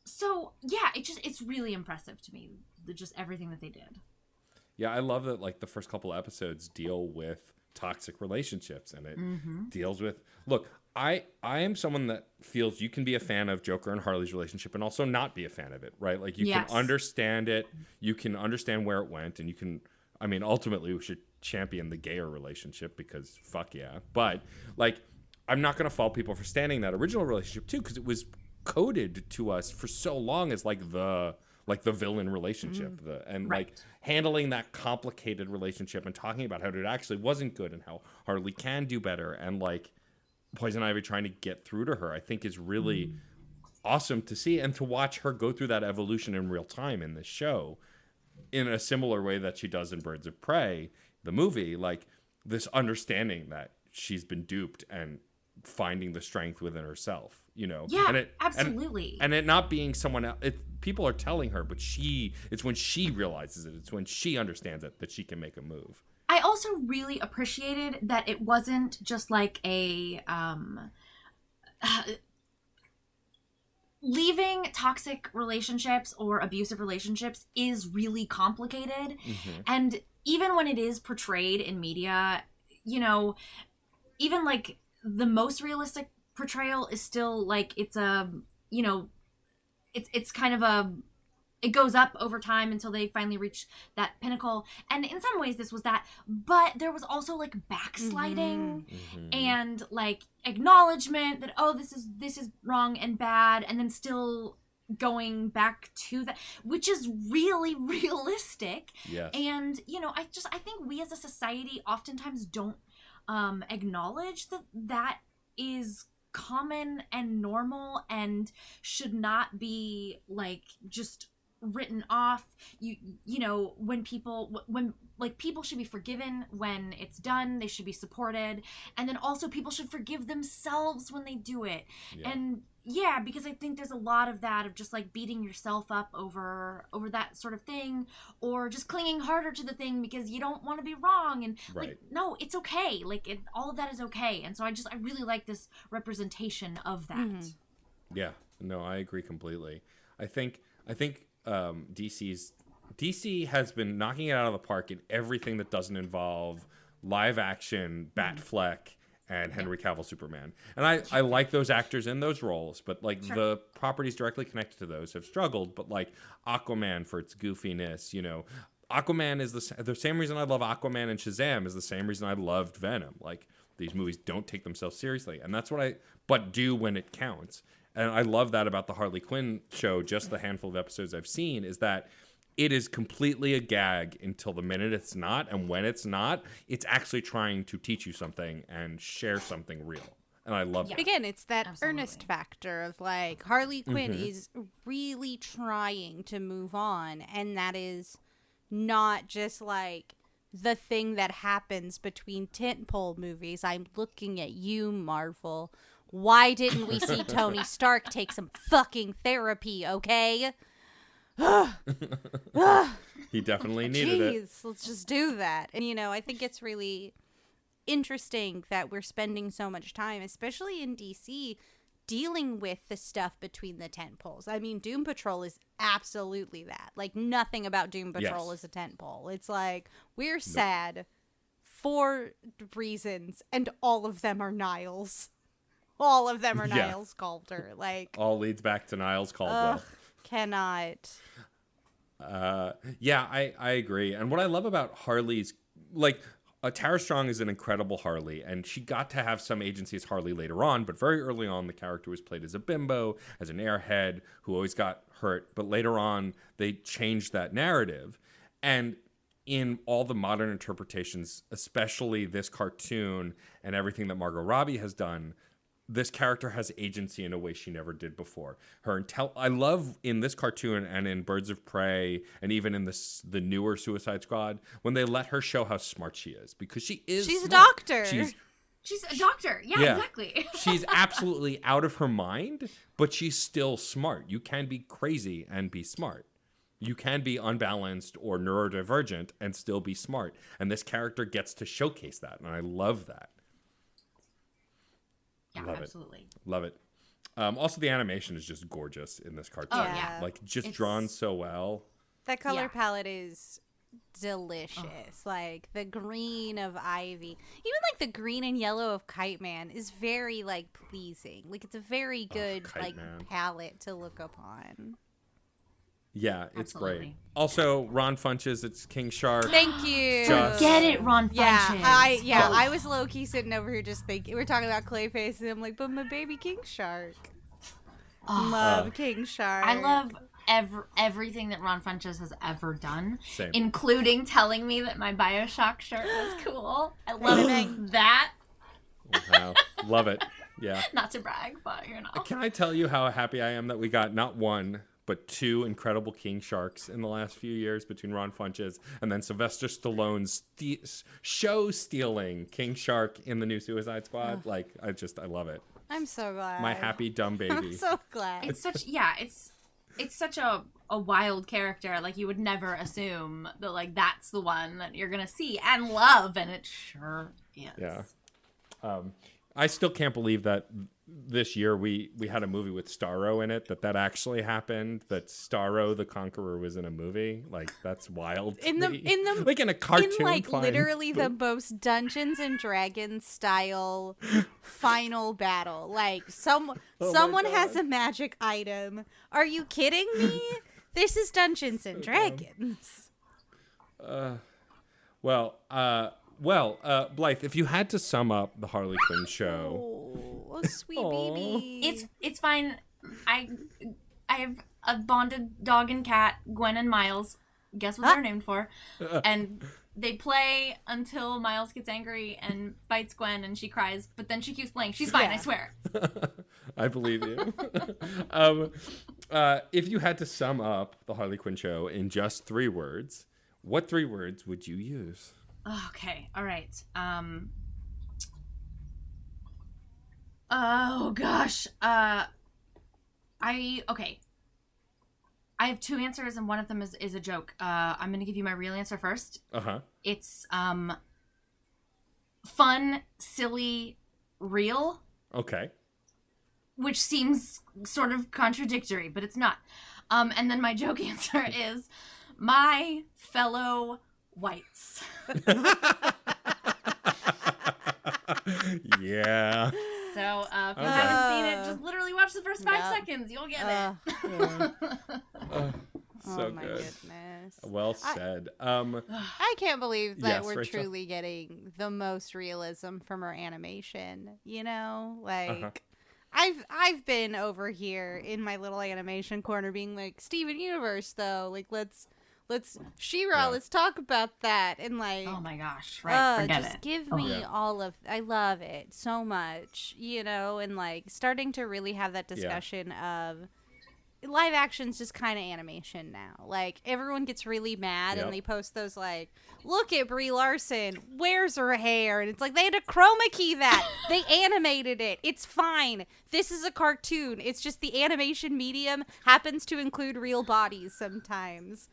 [SPEAKER 4] So yeah, it's really impressive to me, just everything that they did.
[SPEAKER 3] Yeah, I love that like the first couple episodes deal with toxic relationships, and it deals with I am someone that feels you can be a fan of Joker and Harley's relationship and also not be a fan of it, right? Like you can understand it, you can understand where it went, and you can, I mean, ultimately we should champion the gayer relationship because fuck yeah. But like I'm not going to fault people for standing that original relationship too, because it was coded to us for so long as like the villain relationship, like handling that complicated relationship and talking about how it actually wasn't good and how Harley can do better, and like Poison Ivy trying to get through to her, I think is really awesome to see, and to watch her go through that evolution in real time in this show in a similar way that she does in Birds of Prey, the movie, like this understanding that she's been duped and finding the strength within herself, you know?
[SPEAKER 4] Yeah, absolutely.
[SPEAKER 3] And it not being someone else, people are telling her, but it's when she realizes it, it's when she understands it that she can make a move.
[SPEAKER 4] I also really appreciated that it wasn't just like a leaving toxic relationships or abusive relationships is really complicated. And even when it is portrayed in media, you know, even like the most realistic portrayal is still like it's a, you know, it's kind of a it goes up over time until they finally reach that pinnacle. And in some ways this was that, but there was also like backsliding and like acknowledgement that, oh, this is wrong and bad, and then still going back to that, which is really realistic.
[SPEAKER 3] Yes.
[SPEAKER 4] And I think we as a society oftentimes don't acknowledge that is common and normal and should not be like just written off. When people should be forgiven when it's done, they should be supported, and then also people should forgive themselves when they do it. And because I think there's a lot of that, of just like beating yourself up over that sort of thing, or just clinging harder to the thing because you don't want to be wrong. And like, no, it's okay. Like all of that is okay. And so I really like this representation of that.
[SPEAKER 3] Yeah, no, I agree completely. I think DC has been knocking it out of the park in everything that doesn't involve live action, Batfleck, and Henry Cavill Superman. And I like those actors in those roles, but like the properties directly connected to those have struggled. But like Aquaman for its goofiness, Aquaman is the same reason I love Aquaman, and Shazam is the same reason I loved Venom. Like, these movies don't take themselves seriously, and that's what but do when it counts. And I love that about the Harley Quinn show, just the handful of episodes I've seen, is that it is completely a gag until the minute it's not. And when it's not, it's actually trying to teach you something and share something real. And I love that.
[SPEAKER 2] Again, it's that earnest factor of like Harley Quinn is really trying to move on. And that is not just like the thing that happens between tentpole movies. I'm looking at you, Marvel. Why didn't we see Tony Stark take some fucking therapy, okay?
[SPEAKER 3] He definitely needed it.
[SPEAKER 2] Let's just do that. And, I think it's really interesting that we're spending so much time, especially in DC, dealing with the stuff between the tentpoles. I mean, Doom Patrol is absolutely that. Like, nothing about Doom Patrol is a tentpole. It's like, we're sad for reasons, and all of them are Niles. All of them are Niles Calder. Like,
[SPEAKER 3] all leads back to Niles Caldwell.
[SPEAKER 2] Cannot.
[SPEAKER 3] I agree. And what I love about Harley's, like, Tara Strong is an incredible Harley, and she got to have some agency as Harley later on, but very early on, the character was played as a bimbo, as an airhead who always got hurt. But later on, they changed that narrative. And in all the modern interpretations, especially this cartoon and everything that Margot Robbie has done, this character has agency in a way she never did before. I love in this cartoon and in Birds of Prey and even in the newer Suicide Squad when they let her show how smart she is, because she's
[SPEAKER 2] smart.
[SPEAKER 3] A
[SPEAKER 2] doctor.
[SPEAKER 4] She's a doctor. Yeah, exactly.
[SPEAKER 3] She's absolutely out of her mind, but she's still smart. You can be crazy and be smart. You can be unbalanced or neurodivergent and still be smart. And this character gets to showcase that, and I love that.
[SPEAKER 4] Yeah,
[SPEAKER 3] Love
[SPEAKER 4] absolutely.
[SPEAKER 3] Love it. Also, the animation is just gorgeous in this cartoon.
[SPEAKER 4] Oh, yeah.
[SPEAKER 3] Like, just drawn so well.
[SPEAKER 2] That color palette is delicious. Like, the green of Ivy. Even, like, the green and yellow of Kite Man is very, like, pleasing. Like, it's a very good, palette to look upon.
[SPEAKER 3] Yeah, it's
[SPEAKER 4] Absolutely.
[SPEAKER 3] great. Also, Ron Funches, it's King Shark.
[SPEAKER 2] Thank you.
[SPEAKER 4] Get it, Ron Funches.
[SPEAKER 2] I was low-key sitting over here just thinking. We're talking about Clayface, and I'm like, but my baby King Shark. Love King Shark.
[SPEAKER 4] I love everything that Ron Funches has ever done,
[SPEAKER 3] Same.
[SPEAKER 4] including telling me that my Bioshock shirt was cool. I love that.
[SPEAKER 3] Wow. Love it. Yeah.
[SPEAKER 4] Not to brag, but
[SPEAKER 3] Can I tell you how happy I am that we got not one, but two incredible King Sharks in the last few years between Ron Funches and then Sylvester Stallone's show-stealing King Shark in the new Suicide Squad. Like, I love it.
[SPEAKER 2] I'm so glad.
[SPEAKER 3] My happy dumb baby.
[SPEAKER 2] I'm so glad.
[SPEAKER 4] It's such it's such a wild character. Like, you would never assume that, like, that's the one that you're gonna see and love, and it sure is.
[SPEAKER 3] Yeah. I still can't believe that this year we had a movie with Starro in it, that actually happened, that Starro the Conqueror was in a movie. Like, that's wild.
[SPEAKER 2] In the
[SPEAKER 3] like in a cartoon.
[SPEAKER 2] In like
[SPEAKER 3] fine,
[SPEAKER 2] literally the most Dungeons and Dragons style final battle. Like someone has a magic item. Are you kidding me? This is Dungeons and Dragons.
[SPEAKER 3] Blythe, if you had to sum up the Harley Quinn show,
[SPEAKER 2] Oh, sweet baby.
[SPEAKER 4] It's fine. I have a bonded dog and cat, Gwen and Miles. Guess what they're named for? And they play until Miles gets angry and bites Gwen and she cries, but then she keeps playing. She's fine, I swear.
[SPEAKER 3] I believe you. If you had to sum up the Harley Quinn show in just 3 words, what 3 words would you use?
[SPEAKER 4] Okay, all right. Oh gosh. I have 2 answers and one of them is a joke. I'm gonna give you my real answer first. It's fun, silly, real.
[SPEAKER 3] Okay.
[SPEAKER 4] Which seems sort of contradictory, but it's not. And then my joke answer is my fellow whites.
[SPEAKER 3] Yeah.
[SPEAKER 4] So if you haven't seen it, just literally watch the first 5 seconds. You'll get it.
[SPEAKER 3] So
[SPEAKER 2] my
[SPEAKER 3] good.
[SPEAKER 2] Goodness.
[SPEAKER 3] Well said.
[SPEAKER 2] I can't believe that
[SPEAKER 3] Yes,
[SPEAKER 2] we're
[SPEAKER 3] Rachel?
[SPEAKER 2] truly getting the most realism from our animation. You know, like I've been over here in my little animation corner being like, Steven Universe though, like let's She-Ra, let's talk about that. And like,
[SPEAKER 4] oh my gosh, right, forget
[SPEAKER 2] just
[SPEAKER 4] it.
[SPEAKER 2] give me all of, I love it so much, you know, and like starting to really have that discussion of live action's just kind of animation now. Like everyone gets really mad and they post those like, look at Brie Larson, where's her hair? And it's like, they had to chroma key that. They animated it. It's fine. This is a cartoon. It's just the animation medium happens to include real bodies sometimes.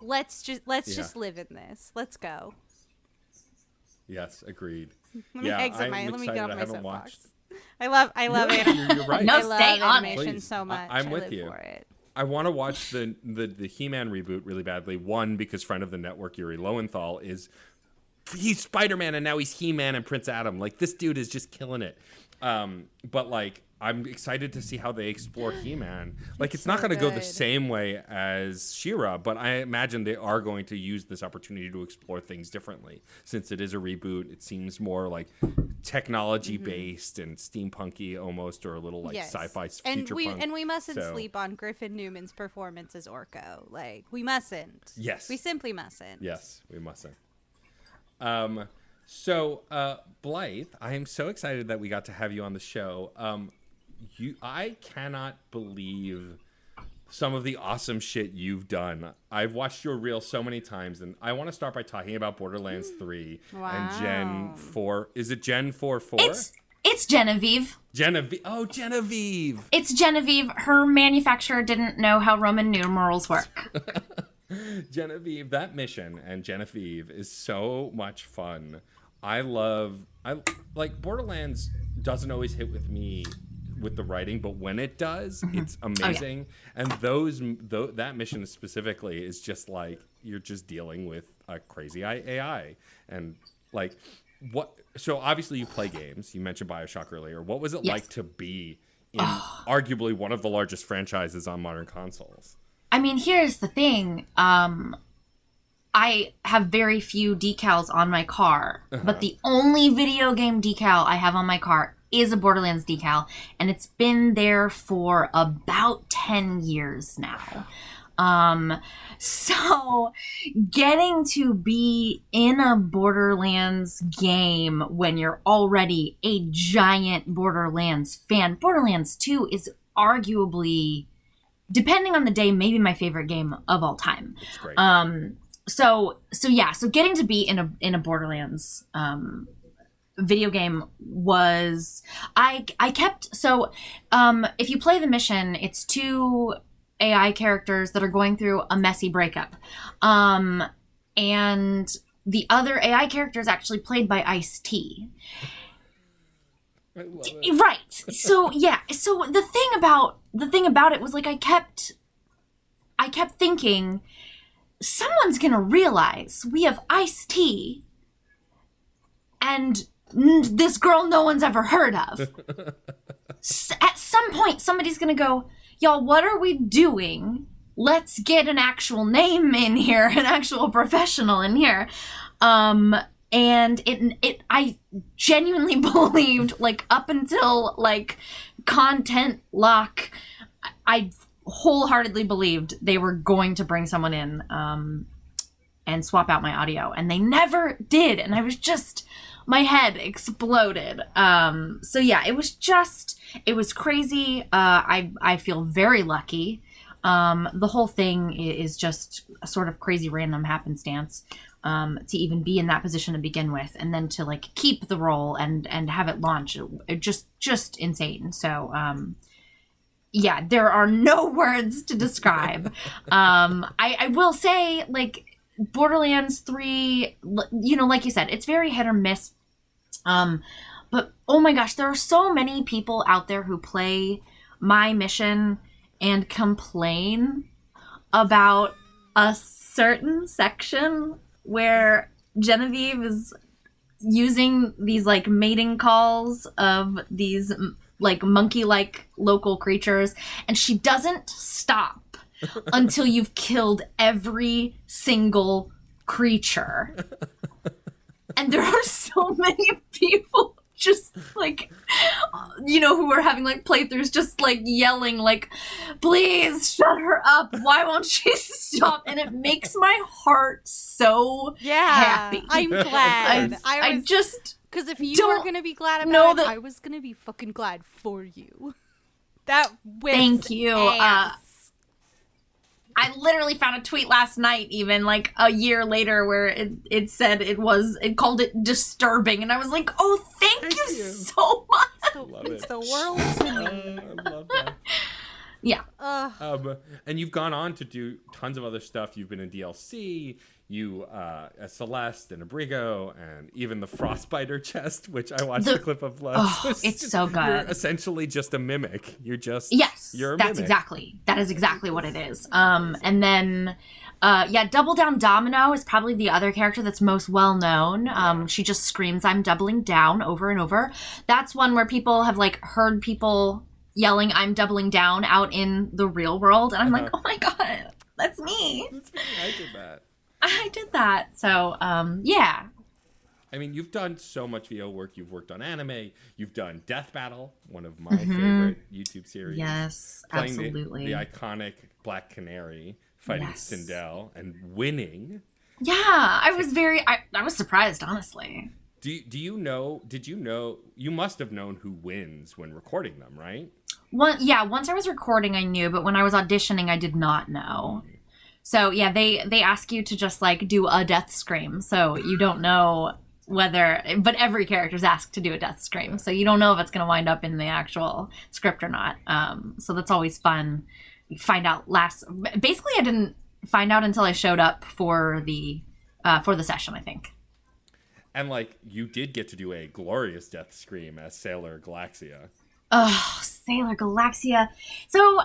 [SPEAKER 2] Let's just live in this. Let's go.
[SPEAKER 3] Yes, agreed.
[SPEAKER 2] Let me exit
[SPEAKER 3] I'm
[SPEAKER 2] let me
[SPEAKER 3] excited.
[SPEAKER 2] get off
[SPEAKER 3] I
[SPEAKER 2] my
[SPEAKER 3] haven't
[SPEAKER 2] soapbox.
[SPEAKER 3] watched.
[SPEAKER 2] I love animation.
[SPEAKER 3] You're right.
[SPEAKER 4] No,
[SPEAKER 2] I love
[SPEAKER 4] stay on it.
[SPEAKER 2] animation
[SPEAKER 3] Please.
[SPEAKER 2] so much.
[SPEAKER 3] I'm with
[SPEAKER 2] live
[SPEAKER 3] you.
[SPEAKER 2] For it.
[SPEAKER 3] I want to watch the He-Man reboot really badly. One, because friend of the network Yuri Lowenthal he's Spider-Man and now he's He-Man and Prince Adam. Like this dude is just killing it. But like I'm excited to see how they explore He-Man. Like it's not going to go the same way as She-Ra, but I imagine they are going to use this opportunity to explore things differently. Since it is a reboot, it seems more like technology based and steampunky almost, or a little like sci-fi future punk.
[SPEAKER 2] And we mustn't sleep on Griffin Newman's performance as Orko. Like we mustn't.
[SPEAKER 3] Yes.
[SPEAKER 2] We simply mustn't.
[SPEAKER 3] Yes, we mustn't. So Blythe, I am so excited that we got to have you on the show. I cannot believe some of the awesome shit you've done. I've watched your reel so many times, and I want to start by talking about Borderlands 3 and Gen 4. Is it Gen 4.4?
[SPEAKER 4] It's Genevieve.
[SPEAKER 3] Genevieve. Oh, Genevieve.
[SPEAKER 4] It's Genevieve. Her manufacturer didn't know how Roman numerals work.
[SPEAKER 3] Genevieve, that mission and Genevieve is so much fun. I like Borderlands doesn't always hit with me with the writing, but when it does, it's amazing. And that mission specifically is just like you're just dealing with a crazy AI and like what. So obviously you play games. You mentioned BioShock earlier. What was it like to be in arguably one of the largest franchises on modern consoles?
[SPEAKER 4] I mean, here's the thing. I have very few decals on my car, but the only video game decal I have on my car is a Borderlands decal, and it's been there for about 10 years now. So getting to be in a Borderlands game when you're already a giant Borderlands fan, Borderlands 2 is arguably, depending on the day, maybe my favorite game of all time.
[SPEAKER 3] It's great.
[SPEAKER 4] So getting to be in a Borderlands video game was if you play the mission, it's 2 AI characters that are going through a messy breakup. And the other AI character is actually played by Ice-T.
[SPEAKER 3] I love it.
[SPEAKER 4] Right. So yeah. So the thing about it was like I kept thinking, someone's gonna realize we have Ice-T and this girl no one's ever heard of. At some point, somebody's gonna go, y'all, what are we doing let's get an actual name in here, an actual professional in here. And I genuinely believed, like, up until, like, content lock, I wholeheartedly believed they were going to bring someone in and swap out my audio, and they never did, and I was just, my head exploded. So yeah, it was crazy. I feel very lucky. The whole thing is just a sort of crazy random happenstance, to even be in that position to begin with, and then to like keep the role and have it launch. It just insane. So, yeah, there are no words to describe. I will say, like, Borderlands 3, you know, like you said, it's very hit or miss. But oh my gosh, there are so many people out there who play My Mission and complain about a certain section where Genevieve is using these like mating calls of these like monkey-like local creatures, and she doesn't stop until you've killed every single creature. And there are so many people just like, you know, who are having like playthroughs just like yelling like, please shut her up, why won't she stop? And it makes my heart so happy.
[SPEAKER 2] I'm glad.
[SPEAKER 4] I just,
[SPEAKER 2] because if you were gonna be glad about it, I was gonna be fucking glad for you. That whips
[SPEAKER 4] thank you.
[SPEAKER 2] ass.
[SPEAKER 4] I literally found a tweet last night, even like a year later, where it said it called it disturbing, and I was like, oh, thank you so much.
[SPEAKER 2] It's the world to me.
[SPEAKER 3] I love that.
[SPEAKER 4] Yeah.
[SPEAKER 3] And you've gone on to do tons of other stuff. You've been in DLC. You as Celeste and Abrigo, and even the Frostbiter chest, which I watched the clip of last.
[SPEAKER 4] Oh, it's so good.
[SPEAKER 3] You're essentially just a mimic. You're just you're a
[SPEAKER 4] that's
[SPEAKER 3] mimic.
[SPEAKER 4] that is exactly what it is. And then Double Down Domino is probably the other character that's most well known. She just screams, "I'm doubling down," over and over. That's one where people have like heard people yelling, "I'm doubling down," out in the real world, and I'm like, oh my god, that's me.
[SPEAKER 3] That's me. I did that.
[SPEAKER 4] I did that. So, yeah.
[SPEAKER 3] I mean, you've done so much VO work. You've worked on anime. You've done Death Battle, one of my favorite YouTube series.
[SPEAKER 4] Yes,
[SPEAKER 3] playing
[SPEAKER 4] absolutely.
[SPEAKER 3] The iconic Black Canary fighting Sindel and winning.
[SPEAKER 4] Yeah, I was surprised, honestly.
[SPEAKER 3] Did you know, you must have known who wins when recording them, right?
[SPEAKER 4] Once I was recording, I knew, but when I was auditioning, I did not know. So yeah, they ask you to just like do a death scream, so you don't know whether, but every character's asked to do a death scream, so you don't know if it's gonna wind up in the actual script or not. So that's always fun. You find out basically I didn't find out until I showed up for the session, I think.
[SPEAKER 3] And like you did get to do a glorious death scream as Sailor Galaxia.
[SPEAKER 4] Oh, Sailor Galaxia. So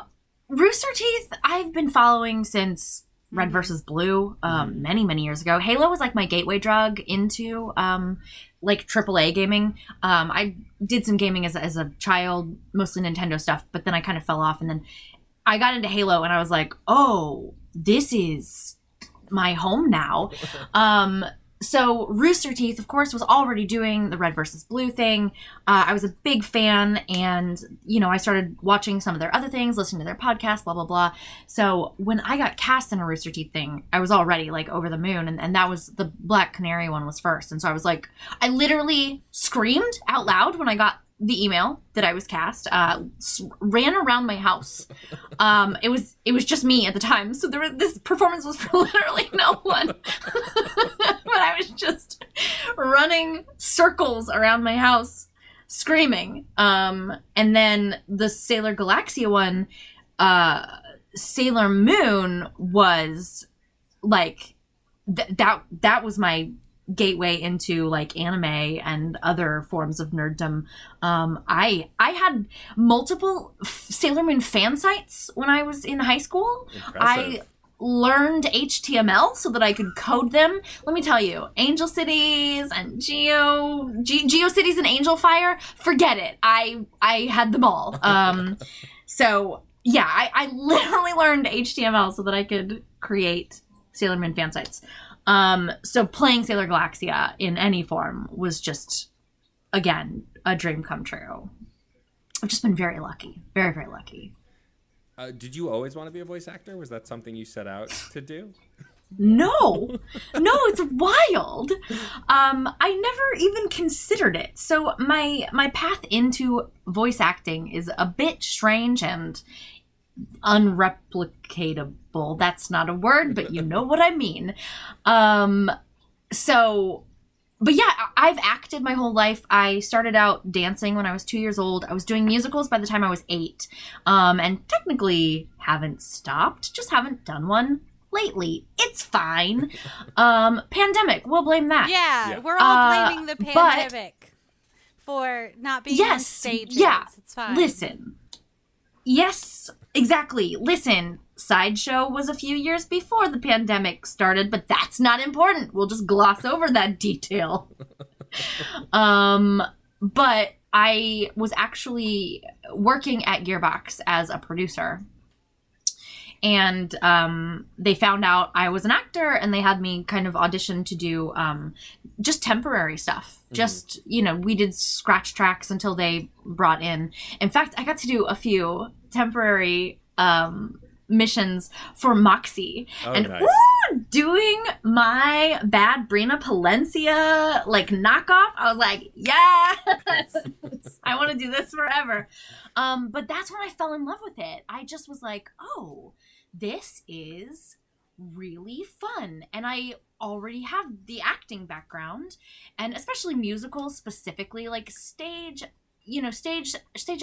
[SPEAKER 4] Rooster Teeth I've been following since Red versus Blue, many years ago. Halo was like my gateway drug into like AAA gaming. I did some gaming as a child, mostly Nintendo stuff, but then I kind of fell off, and then I got into Halo, and I was like, oh, this is my home now. So Rooster Teeth, of course, was already doing the Red versus Blue thing. I was a big fan, and, you know, I started watching some of their other things, listening to their podcast, blah, blah, blah. So when I got cast in a Rooster Teeth thing, I was already, like, over the moon, and that was, the Black Canary one was first. And so I was like, I literally screamed out loud when I got the email that I was cast, ran around my house. It was just me at the time, so this performance was for literally no one. But I was just running circles around my house, screaming. And then the Sailor Galaxia one, Sailor Moon was like that was my gateway into like anime and other forms of nerddom. I had multiple Sailor Moon fan sites when I was in high school.
[SPEAKER 3] Impressive.
[SPEAKER 4] I learned HTML so that I could code them. Let me tell you, Angel Cities and GeoCities and Angel Fire, forget it. I had them all. So yeah, I literally learned HTML so that I could create Sailor Moon fan sites. So playing Sailor Galaxia in any form was just, again, a dream come true. I've just been very lucky. Very, very lucky.
[SPEAKER 3] Did you always want to be a voice actor? Was that something you set out to do?
[SPEAKER 4] No, it's wild. I never even considered it. So my path into voice acting is a bit strange and unreplicatable. That's not a word, but you know what I mean. But yeah, I've acted my whole life. I started out dancing when I was 2 years old. I was doing musicals by the time I was 8. And technically haven't stopped, just haven't done one lately. It's fine. Pandemic, we'll blame that.
[SPEAKER 2] Yeah, we're all blaming the pandemic for not being on stages.
[SPEAKER 4] Yeah,
[SPEAKER 2] it's fine.
[SPEAKER 4] Listen. Yes, exactly. Listen, Sideshow was a few years before the pandemic started, but that's not important. We'll just gloss over that detail. But I was actually working at Gearbox as a producer. And they found out I was an actor, and they had me kind of audition to do just temporary stuff. Mm-hmm. Just, we did scratch tracks until they brought in. In fact, I got to do a few temporary missions for Moxie. Oh, and nice. Doing my bad Brina Palencia knockoff, I was like, yes, I want to do this forever. But that's when I fell in love with it. I just was like, oh, this is really fun. And I already have the acting background, and especially musicals specifically, stage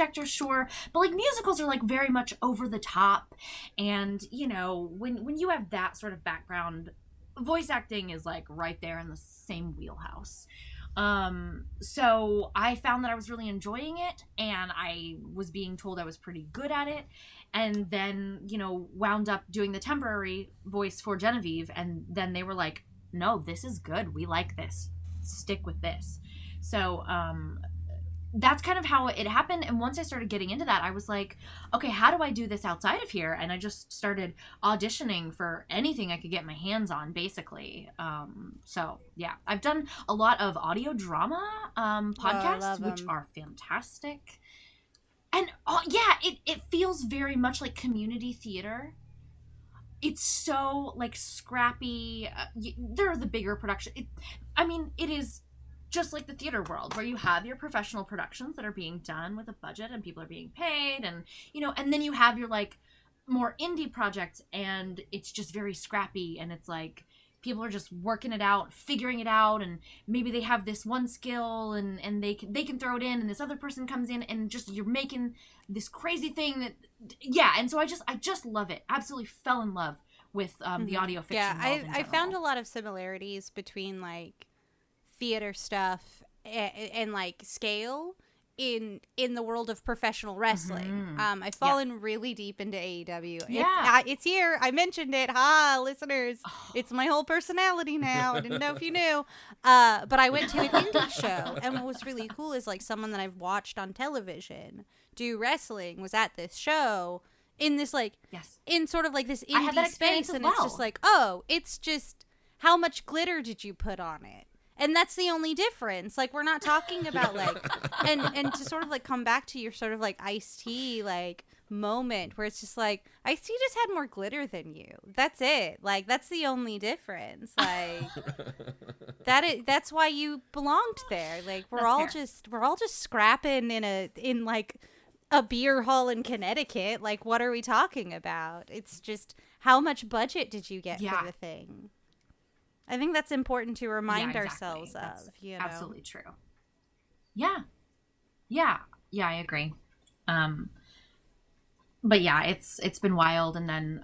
[SPEAKER 4] actors, sure, but musicals are very much over the top. And when you have that sort of background, voice acting is right there in the same wheelhouse. So I found that I was really enjoying it, and I was being told I was pretty good at it, and then wound up doing the temporary voice for Genevieve, and then they were like, no, this is good, we like this, stick with this. So that's kind of how it happened. And once I started getting into that, I was like, okay, how do I do this outside of here? And I just started auditioning for anything I could get my hands on, basically. So yeah, I've done a lot of audio drama podcasts, which are fantastic. And it feels very much like community theater. It's so scrappy. There are the bigger production. It is just like the theater world, where you have your professional productions that are being done with a budget and people are being paid, and and then you have your more indie projects, and it's just very scrappy, and it's people are just working it out, figuring it out, and maybe they have this one skill, and they can throw it in, and this other person comes in, and just you're making this crazy thing that and so I just love it. Absolutely fell in love with the audio fiction world in
[SPEAKER 2] I found a lot of similarities between theater stuff and scale in the world of professional wrestling. Mm-hmm. I've fallen really deep into AEW. Yeah. It's here. I mentioned it. Ha, listeners. Oh. It's my whole personality now. I didn't know if you knew. But I went to an indie show, and what was really cool is someone that I've watched on television do wrestling was at this show in this in sort of this indie space, and it's just it's just how much glitter did you put on it? And that's the only difference. We're not talking about and to sort of come back to your sort of Ice-T moment where it's just Ice-T just had more glitter than you. That's it. That's the only difference. That's why you belonged there. We're all just scrapping in a beer hall in Connecticut. What are we talking about? It's just how much budget did you get for the thing? I think that's important to remind ourselves of.
[SPEAKER 4] Absolutely true. Yeah, I agree. But yeah, it's been wild. And then,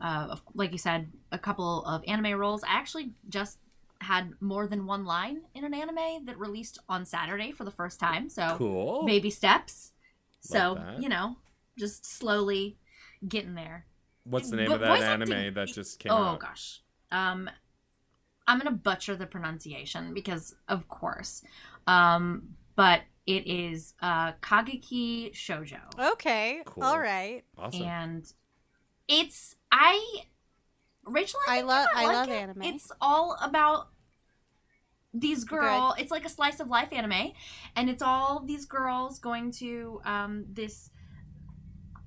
[SPEAKER 4] like you said, a couple of anime roles. I actually just had more than one line in an anime that released on Saturday for the first time. So cool. Baby steps. Love so that. Just slowly getting there.
[SPEAKER 3] What's the name of that anime that just came out?
[SPEAKER 4] Oh gosh. I'm going to butcher the pronunciation because, of course. But it is Kageki Shoujo.
[SPEAKER 2] Okay. Cool. All right.
[SPEAKER 3] Awesome.
[SPEAKER 4] And Rachel,
[SPEAKER 2] I
[SPEAKER 4] think
[SPEAKER 2] love
[SPEAKER 4] you might like it.
[SPEAKER 2] anime.
[SPEAKER 4] It's all about these girls. It's like a slice of life anime, and it's all these girls going to this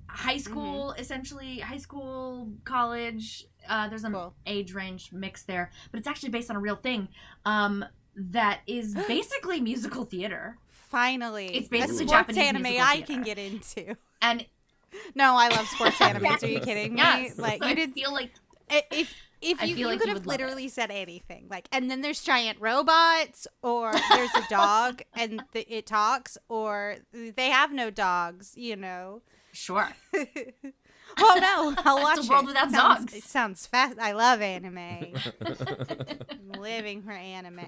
[SPEAKER 4] high school, essentially high school, college. There's an age range mix there, but it's actually based on a real thing that is basically musical theater.
[SPEAKER 2] Finally,
[SPEAKER 4] it's basically
[SPEAKER 2] sports
[SPEAKER 4] Japanese
[SPEAKER 2] anime
[SPEAKER 4] musical
[SPEAKER 2] I
[SPEAKER 4] theater.
[SPEAKER 2] can get into.
[SPEAKER 4] And
[SPEAKER 2] no, I love sports animes. Are you kidding me?
[SPEAKER 4] Yes.
[SPEAKER 2] Like
[SPEAKER 4] So
[SPEAKER 2] you
[SPEAKER 4] I
[SPEAKER 2] did.
[SPEAKER 4] feel like
[SPEAKER 2] If you could have literally said anything, like, and then there's giant robots, or there's a dog and it talks, or they have no dogs, you know.
[SPEAKER 4] Sure.
[SPEAKER 2] Oh no, I'll watch
[SPEAKER 4] it's a world
[SPEAKER 2] it.
[SPEAKER 4] without dogs.
[SPEAKER 2] It sounds fast. I love anime. I'm living for anime.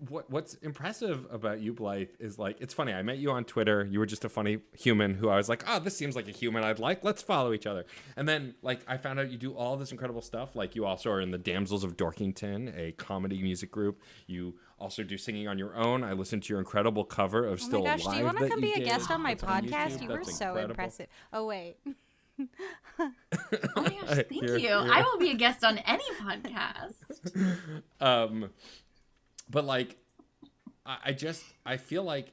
[SPEAKER 3] What's impressive about you, Blythe, is like, it's funny. I met you on Twitter. You were just a funny human who I was like, oh, this seems like a human I'd like. Let's follow each other. And then like I found out you do all this incredible stuff. Like you also are in the Damsels of Dorkington, a comedy music group. You also do singing on your own. I listened to your incredible cover of Still Alive.
[SPEAKER 2] Oh my gosh, do you want to come be a guest on my
[SPEAKER 3] That's on
[SPEAKER 2] podcast?
[SPEAKER 3] YouTube.
[SPEAKER 2] You were
[SPEAKER 3] That's
[SPEAKER 2] so
[SPEAKER 3] incredible.
[SPEAKER 2] impressive. Oh wait.
[SPEAKER 4] Oh my gosh, thank you. I will be a guest on any podcast.
[SPEAKER 3] But like, I feel like,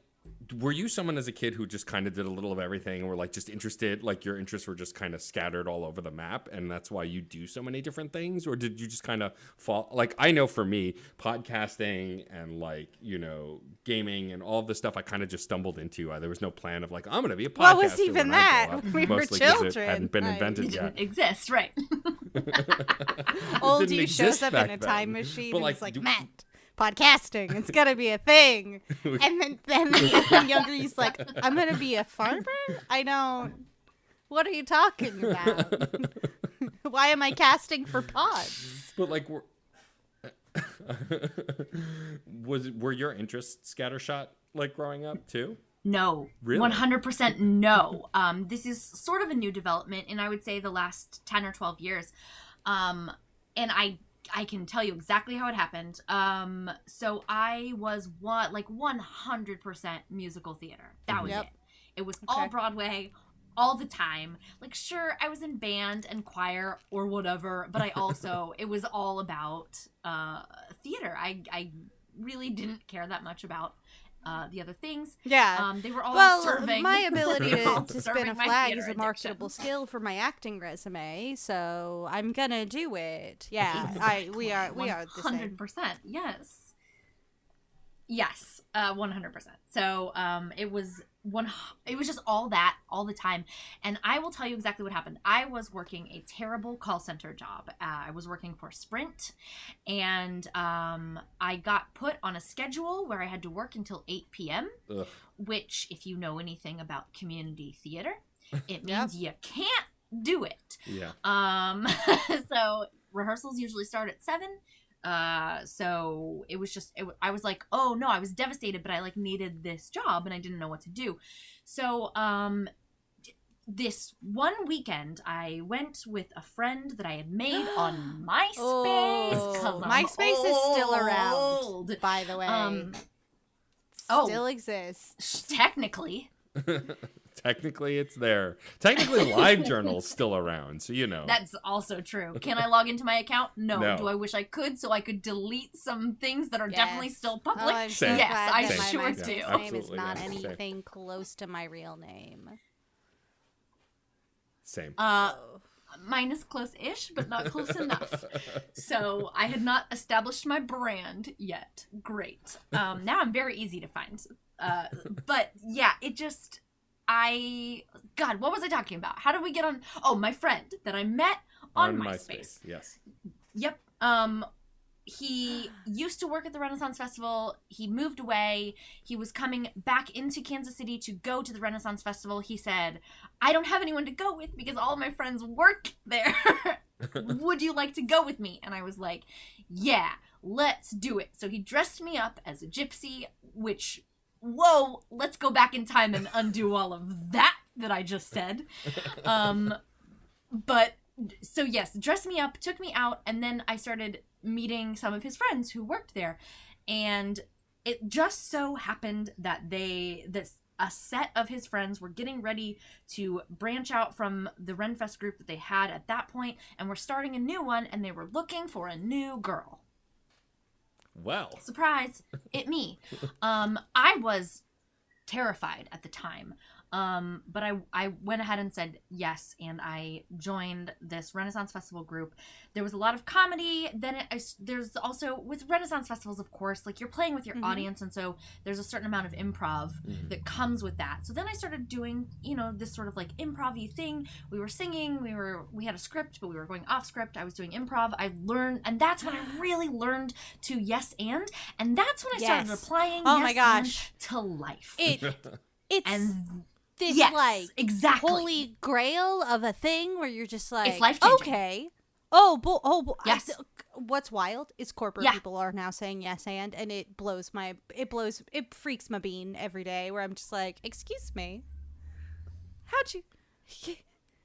[SPEAKER 3] were you someone as a kid who just kind of did a little of everything, or like just interested, like your interests were just kind of scattered all over the map, and that's why you do so many different things? Or did you just kind of fall? Like, I know for me, podcasting and like, you know, gaming and all of this stuff, I kind of just stumbled into. There was no plan of like, I'm going to be a podcaster.
[SPEAKER 2] What was even
[SPEAKER 3] when I
[SPEAKER 2] that?
[SPEAKER 3] grow up,
[SPEAKER 2] We were
[SPEAKER 3] mostly 'cause
[SPEAKER 2] children.
[SPEAKER 3] It hadn't been
[SPEAKER 2] Like,
[SPEAKER 3] invented
[SPEAKER 4] It
[SPEAKER 3] yet.
[SPEAKER 4] didn't exist, right?
[SPEAKER 2] Old
[SPEAKER 3] didn't
[SPEAKER 2] you shows
[SPEAKER 3] exist
[SPEAKER 2] up in
[SPEAKER 3] back
[SPEAKER 2] a
[SPEAKER 3] then.
[SPEAKER 2] time machine
[SPEAKER 3] But,
[SPEAKER 2] and
[SPEAKER 3] like,
[SPEAKER 2] it's like,
[SPEAKER 3] do-
[SPEAKER 2] Matt, podcasting, it's gonna be a thing. And then the younger you's like, I'm gonna be a farmer? I don't. What are you talking about? Why am I casting for pods?
[SPEAKER 3] But like, were your interests scattershot like growing up too?
[SPEAKER 4] No.
[SPEAKER 3] Really?
[SPEAKER 4] 100% no. This is sort of a new development in, I would say, the last 10 or 12 years. And I can tell you exactly how it happened. So I was 100% musical theater. That was
[SPEAKER 2] Yep.
[SPEAKER 4] it. It was all Broadway, all the time. Like, sure, I was in band and choir or whatever, but I also, it was all about theater. I really didn't care that much about the other things.
[SPEAKER 2] Yeah.
[SPEAKER 4] They were all serving.
[SPEAKER 2] My ability
[SPEAKER 4] all
[SPEAKER 2] to spin
[SPEAKER 4] serving
[SPEAKER 2] a
[SPEAKER 4] my
[SPEAKER 2] flag
[SPEAKER 4] theater
[SPEAKER 2] is a
[SPEAKER 4] addiction.
[SPEAKER 2] marketable skill for my acting resume, so I'm gonna do it. Yeah,
[SPEAKER 4] Exactly.
[SPEAKER 2] we are the same.
[SPEAKER 4] 100%. Yes. Yes, 100%. So it was just all that all the time, and I will tell you exactly what happened. I was working a terrible call center job. I was working for Sprint, and I got put on a schedule where I had to work until 8 p.m.
[SPEAKER 3] Ugh.
[SPEAKER 4] Which, if you know anything about community theater, it means you can't do it.
[SPEAKER 3] Yeah.
[SPEAKER 4] So rehearsals usually start at 7. So it was just, I was like, oh no, I was devastated, but I like needed this job and I didn't know what to do. So, this one weekend I went with a friend that I had made on MySpace. 'Cause I'm
[SPEAKER 2] MySpace is still around,
[SPEAKER 4] old.
[SPEAKER 2] by the way.
[SPEAKER 4] Oh.
[SPEAKER 2] Still exists.
[SPEAKER 4] Technically.
[SPEAKER 3] Technically, it's there. Technically, LiveJournal's still around, so you know.
[SPEAKER 4] That's also true. Can I log into my account? No.
[SPEAKER 3] No.
[SPEAKER 4] Do I wish I could so I could delete some things that are
[SPEAKER 2] Yes.
[SPEAKER 4] definitely still public?
[SPEAKER 2] Oh, I'm so
[SPEAKER 3] Same.
[SPEAKER 4] Yes,
[SPEAKER 2] glad
[SPEAKER 4] I
[SPEAKER 2] that my
[SPEAKER 4] sure
[SPEAKER 2] MySpace
[SPEAKER 4] do.
[SPEAKER 2] name is
[SPEAKER 3] Absolutely,
[SPEAKER 2] not
[SPEAKER 3] yeah, same.
[SPEAKER 2] anything close to my real name.
[SPEAKER 3] Same.
[SPEAKER 4] Mine is close-ish, but not close enough. So I had not established my brand yet. Great. Now I'm very easy to find. But yeah, it just, God, what was I talking about? How did we get on? Oh, my friend that I met on MySpace.
[SPEAKER 3] Yes.
[SPEAKER 4] Yep. He used to work at the Renaissance Festival. He moved away. He was coming back into Kansas City to go to the Renaissance Festival. He said, I don't have anyone to go with because all of my friends work there. Would you like to go with me? And I was like, yeah, let's do it. So he dressed me up as a gypsy, which, whoa, let's go back in time and undo all of that I just said. But, so yes, dressed me up, took me out, and then I started meeting some of his friends who worked there. And it just so happened that a set of his friends were getting ready to branch out from the Renfest group that they had at that point, and were starting a new one, and they were looking for a new girl.
[SPEAKER 3] Well,
[SPEAKER 4] Surprise, it me. I was terrified at the time. But I went ahead and said yes, and I joined this Renaissance Festival group. There was a lot of comedy. Then there's also, with Renaissance festivals, of course, like, you're playing with your audience, and so there's a certain amount of improv that comes with that. So then I started doing, this sort of like improv-y thing. We were singing, we had a script, but we were going off script. I was doing improv. I learned, and that's when I really learned to yes and that's when I started applying and to life.
[SPEAKER 2] It's this
[SPEAKER 4] exactly
[SPEAKER 2] holy grail of a thing where you're just like,
[SPEAKER 4] it's life-changing.
[SPEAKER 2] Okay. Yes. What's wild is corporate people are now saying yes and it freaks my bean every day, where I'm just like, excuse me, how'd you?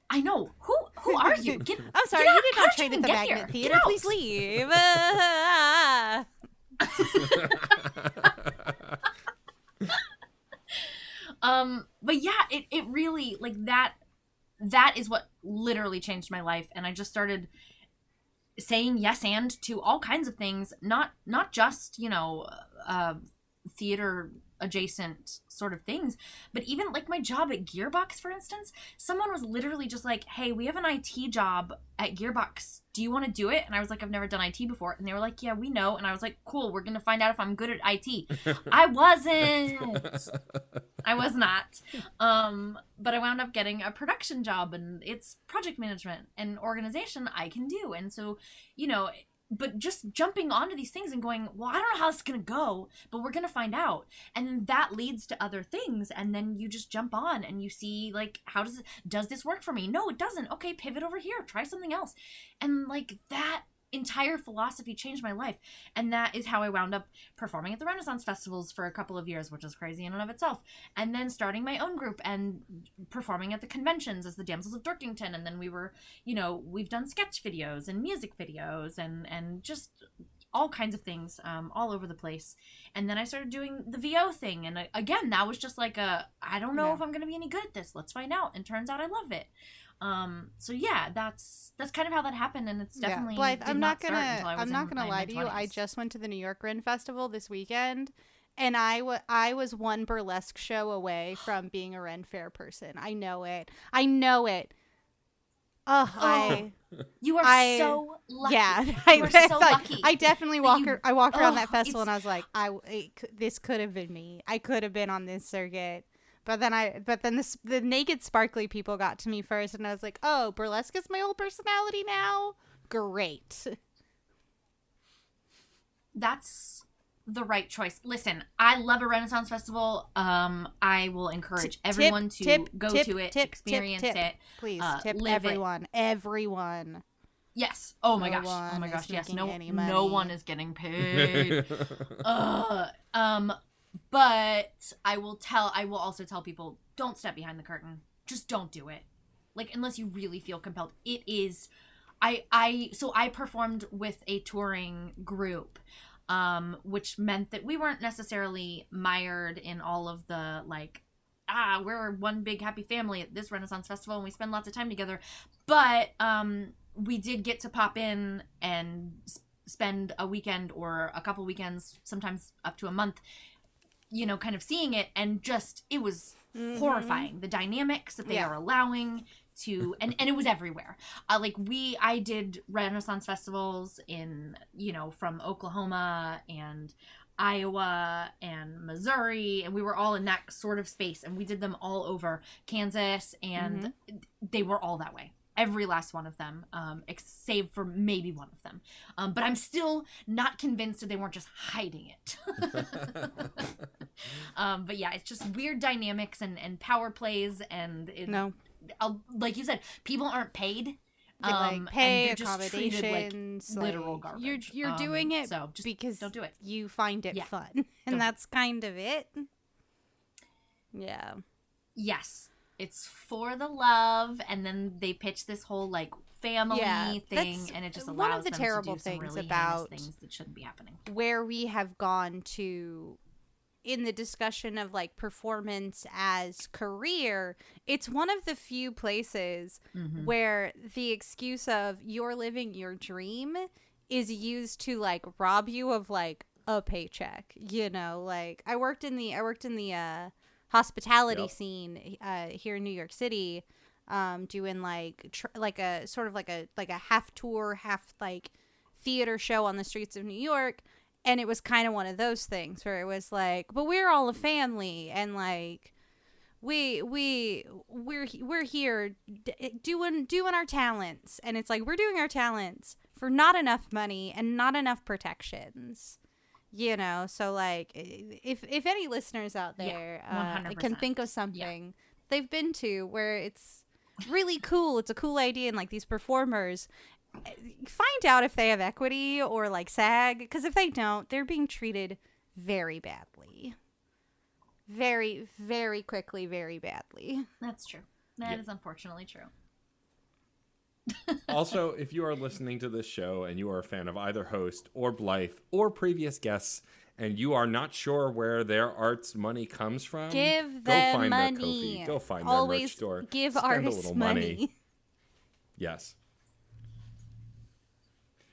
[SPEAKER 4] I know. Who are you?
[SPEAKER 2] I'm sorry, you did not train at the Magnet Theater. Please leave.
[SPEAKER 4] But yeah, it really, like, that is what literally changed my life. And I just started saying yes and to all kinds of things, not just, theater adjacent sort of things, but even like my job at Gearbox, for instance. Someone was literally just like, hey, we have an IT job at Gearbox, do you want to do it? And I was like, I've never done IT before. And they were like, yeah, we know. And I was like, cool, we're gonna find out if I'm good at IT. I was not. But I wound up getting a production job, and it's project management and organization I can do. And so, but just jumping onto these things and going, well, I don't know how this is going to go, but we're going to find out. And then that leads to other things. And then you just jump on and you see, like, does this work for me? No, it doesn't. Okay, pivot over here. Try something else. And, like, that entire philosophy changed my life. And that is how I wound up performing at the Renaissance festivals for a couple of years, which is crazy in and of itself. And then starting my own group and performing at the conventions as the Damsels of Dorkington. And then we were, we've done sketch videos and music videos and just all kinds of things all over the place. And then I started doing the VO thing. And again, that was just like I don't know if I'm going to be any good at this. Let's find out. And turns out I love it. So yeah, that's kind of how that happened, and it's definitely
[SPEAKER 2] Blythe, I'm not gonna lie to you.
[SPEAKER 4] 20s.
[SPEAKER 2] I just went to the New York Ren Festival this weekend, and I was one burlesque show away from being a Ren Fair person. I know it.
[SPEAKER 4] You are so lucky.
[SPEAKER 2] Yeah,
[SPEAKER 4] you are so lucky.
[SPEAKER 2] I definitely walked around that festival, and I was like, this could have been me. I could have been on this circuit. But then the naked sparkly people got to me first, and I was like, oh, burlesque is my old personality now? Great.
[SPEAKER 4] That's the right choice. Listen, I love a Renaissance festival. I will encourage everyone to go to it, experience it.
[SPEAKER 2] Please, tip
[SPEAKER 4] live
[SPEAKER 2] everyone. Everyone.
[SPEAKER 4] yes. Oh my gosh. Yes. No one is getting paid. But I will also tell people, don't step behind the curtain. Just don't do it. Like, unless you really feel compelled. It is, so I performed with a touring group, which meant that we weren't necessarily mired in all of the, like, we're one big happy family at this Renaissance festival and we spend lots of time together. But, we did get to pop in and spend a weekend or a couple weekends, sometimes up to a month, kind of seeing it, and just, it was horrifying. The dynamics that they are allowing to, and it was everywhere. I did Renaissance festivals in, from Oklahoma and Iowa and Missouri, and we were all in that sort of space, and we did them all over Kansas, and they were all that way. Every last one of them, save for maybe one of them. But I'm still not convinced that they weren't just hiding it. But yeah, it's just weird dynamics and power plays, and like you said, people aren't paid.
[SPEAKER 2] Pay,
[SPEAKER 4] and they're
[SPEAKER 2] accommodations,
[SPEAKER 4] just literal garbage.
[SPEAKER 2] You're doing it
[SPEAKER 4] so just
[SPEAKER 2] because
[SPEAKER 4] don't do it.
[SPEAKER 2] You find it fun, and that's kind of it. Yeah.
[SPEAKER 4] Yes. It's for the love, and then they pitch this whole, like, family thing, and it just allows
[SPEAKER 2] one of the
[SPEAKER 4] them
[SPEAKER 2] terrible
[SPEAKER 4] to do some
[SPEAKER 2] things
[SPEAKER 4] really
[SPEAKER 2] about
[SPEAKER 4] things that shouldn't be happening.
[SPEAKER 2] Where we have gone to in the discussion of like performance as career, it's one of the few places where the excuse of you're living your dream is used to like rob you of like a paycheck. You know, like I worked in the hospitality scene here in New York City, doing like a sort of like a half tour, half like theater show on the streets of New York. And it was kind of one of those things where it was like, but we're all a family, and like we're here doing our talents, and it's like we're doing our talents for not enough money and not enough protections, you know. So like, if any listeners out there can think of something they've been to where it's really cool, it's a cool idea, and like these performers, find out if they have equity or like SAG, because if they don't, they're being treated very badly, very, very quickly, very badly.
[SPEAKER 4] That's true. That is unfortunately true.
[SPEAKER 3] Also, if you are listening to this show and you are a fan of either host or Blythe or previous guests, and you are not sure where their art's money comes from,
[SPEAKER 2] give
[SPEAKER 3] go
[SPEAKER 2] them
[SPEAKER 3] find
[SPEAKER 2] money.
[SPEAKER 3] their Ko-fi, go find
[SPEAKER 2] Always
[SPEAKER 3] their merch store.
[SPEAKER 2] give
[SPEAKER 3] Spend
[SPEAKER 2] artists
[SPEAKER 3] a little
[SPEAKER 2] money.
[SPEAKER 3] Yes.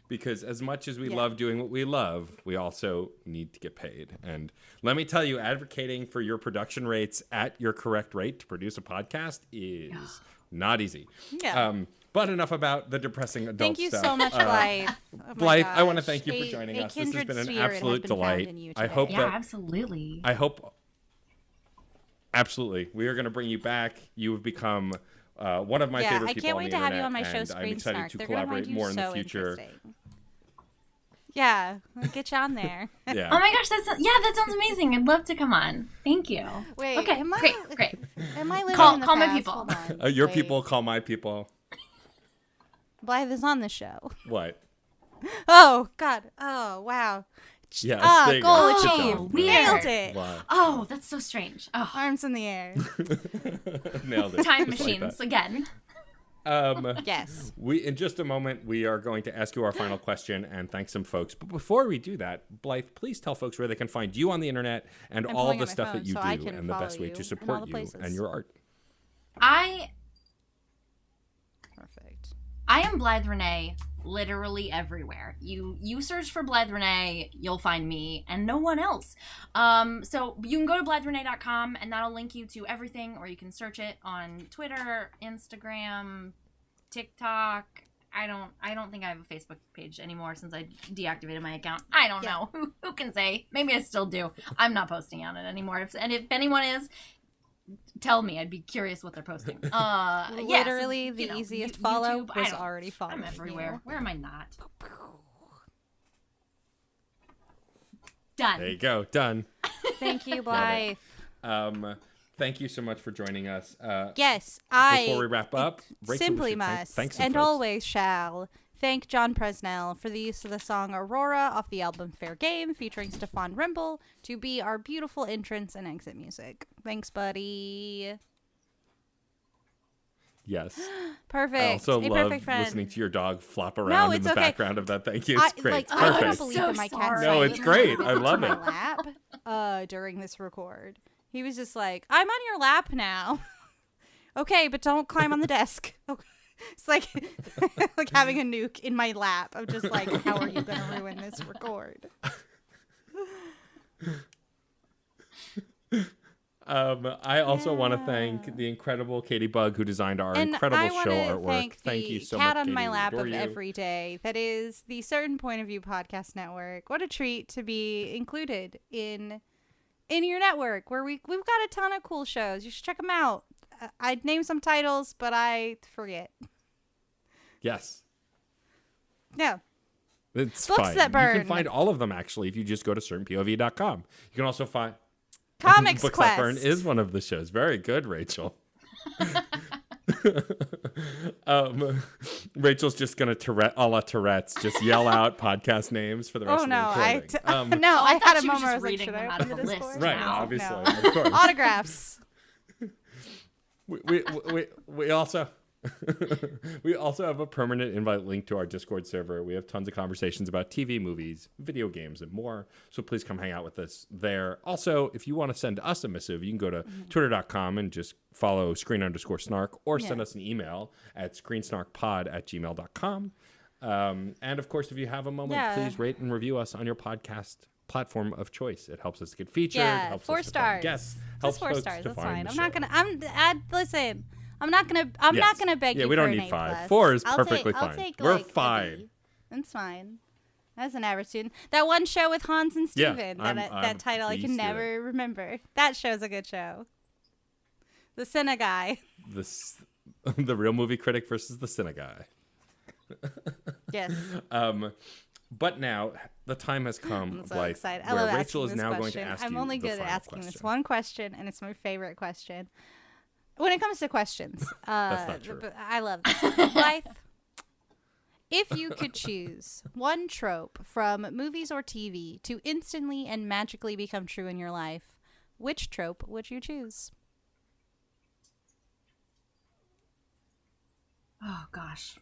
[SPEAKER 3] Because as much as we love doing what we love, we also need to get paid. And let me tell you, advocating for your production rates at your correct rate to produce a podcast is not easy.
[SPEAKER 2] Yeah.
[SPEAKER 3] But enough about the depressing adult
[SPEAKER 2] Thank you
[SPEAKER 3] stuff.
[SPEAKER 2] so much, Blythe. Oh my
[SPEAKER 3] Blythe, I want to
[SPEAKER 2] gosh.
[SPEAKER 3] thank you for joining us. This has
[SPEAKER 2] kindred
[SPEAKER 3] been an
[SPEAKER 2] spirit has
[SPEAKER 3] absolute
[SPEAKER 2] been found
[SPEAKER 3] delight.
[SPEAKER 2] in you
[SPEAKER 3] I
[SPEAKER 2] today.
[SPEAKER 3] hope
[SPEAKER 4] Yeah,
[SPEAKER 3] that
[SPEAKER 4] absolutely.
[SPEAKER 3] absolutely we are going to bring you back. You have become one of my favorite
[SPEAKER 2] I
[SPEAKER 3] people
[SPEAKER 2] can't
[SPEAKER 3] on
[SPEAKER 2] wait
[SPEAKER 3] the
[SPEAKER 2] to have
[SPEAKER 3] internet,
[SPEAKER 2] you on my show,
[SPEAKER 3] and I'm
[SPEAKER 2] Screen
[SPEAKER 3] excited
[SPEAKER 2] Snark.
[SPEAKER 3] to
[SPEAKER 2] They're gonna
[SPEAKER 3] collaborate
[SPEAKER 2] find you
[SPEAKER 3] more in the
[SPEAKER 2] so
[SPEAKER 3] future.
[SPEAKER 2] interesting. Yeah, I'll get you on there.
[SPEAKER 3] Yeah.
[SPEAKER 4] Oh my gosh, that sounds amazing. I'd love to come on. Thank you.
[SPEAKER 2] Wait,
[SPEAKER 4] okay,
[SPEAKER 2] am I,
[SPEAKER 4] great.
[SPEAKER 2] Am I living
[SPEAKER 4] Call-
[SPEAKER 2] in the
[SPEAKER 4] call my
[SPEAKER 2] past?
[SPEAKER 4] people.
[SPEAKER 2] Hold on.
[SPEAKER 3] Your
[SPEAKER 2] Wait.
[SPEAKER 3] people call my people.
[SPEAKER 2] Blythe is on the show.
[SPEAKER 3] What?
[SPEAKER 2] Oh, God. Oh, wow.
[SPEAKER 3] Yes, there you
[SPEAKER 2] goal
[SPEAKER 3] go. Good
[SPEAKER 2] achieved.
[SPEAKER 3] job.
[SPEAKER 4] Weird.
[SPEAKER 2] Nailed it.
[SPEAKER 3] Wow.
[SPEAKER 4] Oh, that's so strange. Oh,
[SPEAKER 2] Arms in the air.
[SPEAKER 3] Nailed it.
[SPEAKER 4] time
[SPEAKER 3] Just like
[SPEAKER 4] machines
[SPEAKER 3] that.
[SPEAKER 4] again.
[SPEAKER 2] Yes.
[SPEAKER 3] In just a moment, we are going to ask you our final question and thank some folks. But before we do that, Blythe, please tell folks where they can find you on the internet and
[SPEAKER 2] I'm
[SPEAKER 3] all
[SPEAKER 2] pulling
[SPEAKER 3] the
[SPEAKER 2] out my
[SPEAKER 3] stuff
[SPEAKER 2] phone
[SPEAKER 3] that you
[SPEAKER 2] so I
[SPEAKER 3] do
[SPEAKER 2] can
[SPEAKER 3] and the
[SPEAKER 2] follow
[SPEAKER 3] best way
[SPEAKER 2] you
[SPEAKER 3] to
[SPEAKER 2] in all
[SPEAKER 3] support
[SPEAKER 2] the
[SPEAKER 3] you
[SPEAKER 2] places.
[SPEAKER 3] and your art.
[SPEAKER 2] Perfect.
[SPEAKER 4] I am Blythe Renay literally everywhere. You search for Blythe Renay, you'll find me and no one else. So you can go to blytherenay.com and that'll link you to everything, or you can search it on Twitter, Instagram, TikTok. I don't think I have a Facebook page anymore since I deactivated my account. I don't know. Who can say? Maybe I still do. I'm not posting on it anymore. If anyone is, tell me. I'd be curious what they're posting.
[SPEAKER 2] Literally,
[SPEAKER 4] so,
[SPEAKER 2] the easiest follow
[SPEAKER 4] YouTube,
[SPEAKER 2] was already following
[SPEAKER 4] I'm everywhere.
[SPEAKER 2] you.
[SPEAKER 4] Where am I not? Done.
[SPEAKER 3] There you go. Done.
[SPEAKER 2] Thank you, Blythe.
[SPEAKER 3] Thank you so much for joining us.
[SPEAKER 2] Yes,
[SPEAKER 3] Before we wrap up, Rachel,
[SPEAKER 2] simply
[SPEAKER 3] we should
[SPEAKER 2] must,
[SPEAKER 3] thank some
[SPEAKER 2] and
[SPEAKER 3] folks.
[SPEAKER 2] always shall, thank John Presnell for the use of the song Aurora off the album Fair Game featuring Stefan Rimble to be our beautiful entrance and exit music. Thanks, buddy.
[SPEAKER 3] Yes.
[SPEAKER 2] Perfect.
[SPEAKER 3] I also
[SPEAKER 2] a
[SPEAKER 3] love
[SPEAKER 2] perfect friend.
[SPEAKER 3] listening to your dog flop around in
[SPEAKER 2] it's
[SPEAKER 3] the
[SPEAKER 2] okay.
[SPEAKER 3] background of that. Thank you. It's great.
[SPEAKER 2] Like,
[SPEAKER 3] It's
[SPEAKER 2] I
[SPEAKER 3] perfect.
[SPEAKER 2] couldn't believe
[SPEAKER 4] so
[SPEAKER 2] that my cat
[SPEAKER 4] sorry.
[SPEAKER 3] No, it's great. I love
[SPEAKER 2] my
[SPEAKER 3] it.
[SPEAKER 2] lap during this record. He was just like, I'm on your lap now. Okay, but don't climb on the desk. Okay. It's like like having a nuke in my lap. I'm just like, how are you going to ruin this record?
[SPEAKER 3] I also want to thank the incredible Katie Bug who designed our
[SPEAKER 2] And
[SPEAKER 3] incredible
[SPEAKER 2] I
[SPEAKER 3] show
[SPEAKER 2] want to
[SPEAKER 3] artwork. Thank you so much,
[SPEAKER 2] cat on
[SPEAKER 3] Katie.
[SPEAKER 2] my
[SPEAKER 3] We
[SPEAKER 2] lap
[SPEAKER 3] adore
[SPEAKER 2] of
[SPEAKER 3] you.
[SPEAKER 2] every day. That is the Certain Point of View Podcast Network. What a treat to be included in your network, where we've got a ton of cool shows. You should check them out. I'd name some titles, but I forget.
[SPEAKER 3] Yes.
[SPEAKER 2] No.
[SPEAKER 3] It's
[SPEAKER 2] Books
[SPEAKER 3] fine.
[SPEAKER 2] that
[SPEAKER 3] You
[SPEAKER 2] burn.
[SPEAKER 3] can find all of them, actually, if you just go to certainpov.com. You can also find...
[SPEAKER 2] Comics
[SPEAKER 3] Books
[SPEAKER 2] Quest.
[SPEAKER 3] That Burn is one of the shows. Very good, Rachel. Rachel's just going to Tourette, a la Tourette's, just yell out podcast names for the rest
[SPEAKER 2] Oh
[SPEAKER 3] of
[SPEAKER 2] no,
[SPEAKER 3] the recording.
[SPEAKER 2] no,
[SPEAKER 4] I
[SPEAKER 2] I
[SPEAKER 4] thought
[SPEAKER 2] had a
[SPEAKER 4] she was
[SPEAKER 2] moment where I
[SPEAKER 4] just
[SPEAKER 2] was like,
[SPEAKER 4] reading
[SPEAKER 2] should
[SPEAKER 4] them
[SPEAKER 2] I
[SPEAKER 4] out
[SPEAKER 2] open
[SPEAKER 4] of
[SPEAKER 2] the
[SPEAKER 4] a list.
[SPEAKER 2] Discord?
[SPEAKER 3] Right,
[SPEAKER 2] No,
[SPEAKER 3] obviously,
[SPEAKER 2] no.
[SPEAKER 3] of course.
[SPEAKER 2] Autographs.
[SPEAKER 3] We also... We also have a permanent invite link to our Discord server. We have tons of conversations about TV, movies, video games, and more. So please come hang out with us there. Also, if you want to send us a missive, you can go to twitter.com and just follow screen_snark or send us an email at screensnarkpod@gmail.com. And of course, if you have a moment, please rate and review us on your podcast platform of choice. It helps us get featured. Helps
[SPEAKER 2] 4
[SPEAKER 3] us to
[SPEAKER 2] stars.
[SPEAKER 3] find guests.
[SPEAKER 2] Just
[SPEAKER 3] Helps
[SPEAKER 2] 4
[SPEAKER 3] folks
[SPEAKER 2] stars.
[SPEAKER 3] to
[SPEAKER 2] That's
[SPEAKER 3] find
[SPEAKER 2] fine.
[SPEAKER 3] the
[SPEAKER 2] I'm
[SPEAKER 3] show.
[SPEAKER 2] not gonna. Listen. I'm not gonna beg you.
[SPEAKER 3] Yeah, we don't
[SPEAKER 2] for an
[SPEAKER 3] need 5.
[SPEAKER 2] A+.
[SPEAKER 3] 4 is
[SPEAKER 2] I'll
[SPEAKER 3] perfectly
[SPEAKER 2] I'll
[SPEAKER 3] fine.
[SPEAKER 2] take,
[SPEAKER 3] We're
[SPEAKER 2] like, a
[SPEAKER 3] fine.
[SPEAKER 2] B. That's fine. That's an average student. That one show with Hans and
[SPEAKER 3] Yeah,
[SPEAKER 2] Steven.
[SPEAKER 3] I'm
[SPEAKER 2] that title I
[SPEAKER 3] pleased
[SPEAKER 2] can
[SPEAKER 3] to do
[SPEAKER 2] never remember. That show's a good show. The Cine Guy.
[SPEAKER 3] The real movie critic versus the Cine Guy.
[SPEAKER 2] Yes.
[SPEAKER 3] But now the time has come,
[SPEAKER 2] I'm so
[SPEAKER 3] Blythe,
[SPEAKER 2] excited. I
[SPEAKER 3] where
[SPEAKER 2] love
[SPEAKER 3] Rachel
[SPEAKER 2] asking
[SPEAKER 3] is
[SPEAKER 2] this
[SPEAKER 3] now
[SPEAKER 2] question.
[SPEAKER 3] going to ask
[SPEAKER 2] I'm
[SPEAKER 3] you
[SPEAKER 2] only
[SPEAKER 3] the
[SPEAKER 2] good at
[SPEAKER 3] final
[SPEAKER 2] asking
[SPEAKER 3] question.
[SPEAKER 2] this one question, and it's my favorite question. When it comes to questions,
[SPEAKER 3] That's not true.
[SPEAKER 2] I love this. Blythe, if you could choose one trope from movies or TV to instantly and magically become true in your life, which trope would you choose?
[SPEAKER 4] Oh gosh.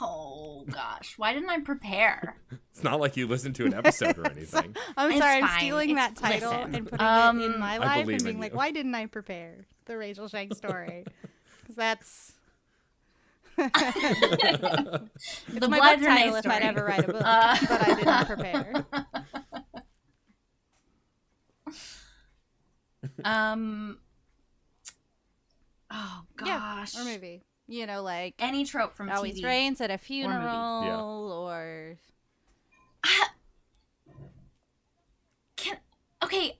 [SPEAKER 4] Oh gosh. Why didn't I prepare?
[SPEAKER 3] It's not like you listened to an episode or anything.
[SPEAKER 2] I'm
[SPEAKER 4] It's
[SPEAKER 2] sorry, I'm
[SPEAKER 4] fine.
[SPEAKER 2] stealing
[SPEAKER 4] It's-
[SPEAKER 2] that title
[SPEAKER 4] listen,
[SPEAKER 2] and putting it in my
[SPEAKER 3] I
[SPEAKER 2] life
[SPEAKER 3] believe
[SPEAKER 2] and
[SPEAKER 3] in
[SPEAKER 2] being like,
[SPEAKER 3] you.
[SPEAKER 2] why didn't I prepare the Rachel Shank story? Because that's it's
[SPEAKER 4] The
[SPEAKER 2] my
[SPEAKER 4] Blythe
[SPEAKER 2] book
[SPEAKER 4] Renay
[SPEAKER 2] title if
[SPEAKER 4] story.
[SPEAKER 2] I'd ever write a book, but I didn't prepare.
[SPEAKER 4] Oh
[SPEAKER 2] Yeah,
[SPEAKER 4] gosh.
[SPEAKER 2] or movie. You know, like
[SPEAKER 4] Any trope from
[SPEAKER 2] Always
[SPEAKER 4] TV.
[SPEAKER 2] Rains at a funeral,
[SPEAKER 3] Yeah.
[SPEAKER 2] or
[SPEAKER 4] Okay.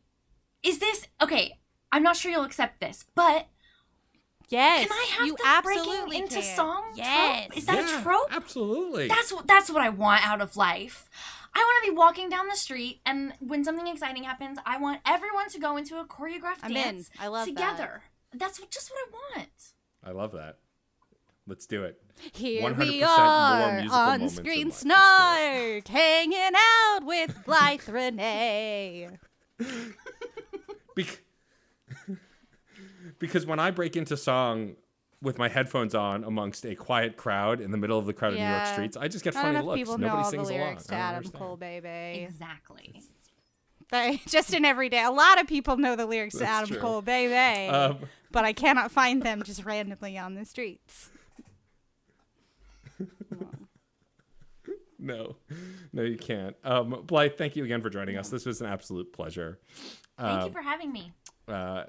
[SPEAKER 4] Is this okay? I'm not sure you'll accept this, but
[SPEAKER 2] yes,
[SPEAKER 4] can I have
[SPEAKER 2] you
[SPEAKER 4] the
[SPEAKER 2] absolutely
[SPEAKER 4] breaking into
[SPEAKER 2] can.
[SPEAKER 4] song
[SPEAKER 2] Yes,
[SPEAKER 4] trope? Is that
[SPEAKER 3] Yeah,
[SPEAKER 4] a trope?
[SPEAKER 3] Absolutely.
[SPEAKER 4] That's what I want out of life. I want to be walking down the street, and when something exciting happens, I want everyone to go into a choreographed
[SPEAKER 2] I'm
[SPEAKER 4] dance
[SPEAKER 2] in. I love that.
[SPEAKER 4] together. That's just what I want.
[SPEAKER 3] I love that. Let's do it.
[SPEAKER 2] Here
[SPEAKER 3] 100%
[SPEAKER 2] we
[SPEAKER 3] more
[SPEAKER 2] are
[SPEAKER 3] musical
[SPEAKER 2] on
[SPEAKER 3] moments in
[SPEAKER 2] Screen
[SPEAKER 3] life. Let's
[SPEAKER 2] Snark, hanging out with Blythe Renay.
[SPEAKER 3] Because when I break into song with my headphones on amongst a quiet crowd in the middle of the crowded New York
[SPEAKER 2] Yeah.
[SPEAKER 3] streets, I just get
[SPEAKER 2] Not
[SPEAKER 3] funny
[SPEAKER 2] enough
[SPEAKER 3] looks.
[SPEAKER 2] people know
[SPEAKER 3] Nobody
[SPEAKER 2] all the
[SPEAKER 3] sings
[SPEAKER 2] lyrics
[SPEAKER 3] along.
[SPEAKER 2] to
[SPEAKER 3] I don't
[SPEAKER 2] Adam
[SPEAKER 3] understand.
[SPEAKER 2] Cole, baby.
[SPEAKER 4] Exactly.
[SPEAKER 2] Just in everyday. A lot of people know the lyrics to
[SPEAKER 3] That's
[SPEAKER 2] Adam
[SPEAKER 3] true.
[SPEAKER 2] Cole, baby. But I cannot find them just randomly on the streets.
[SPEAKER 3] No, you can't. Blythe, thank you again for joining us. This was an absolute pleasure.
[SPEAKER 4] Thank you for having me.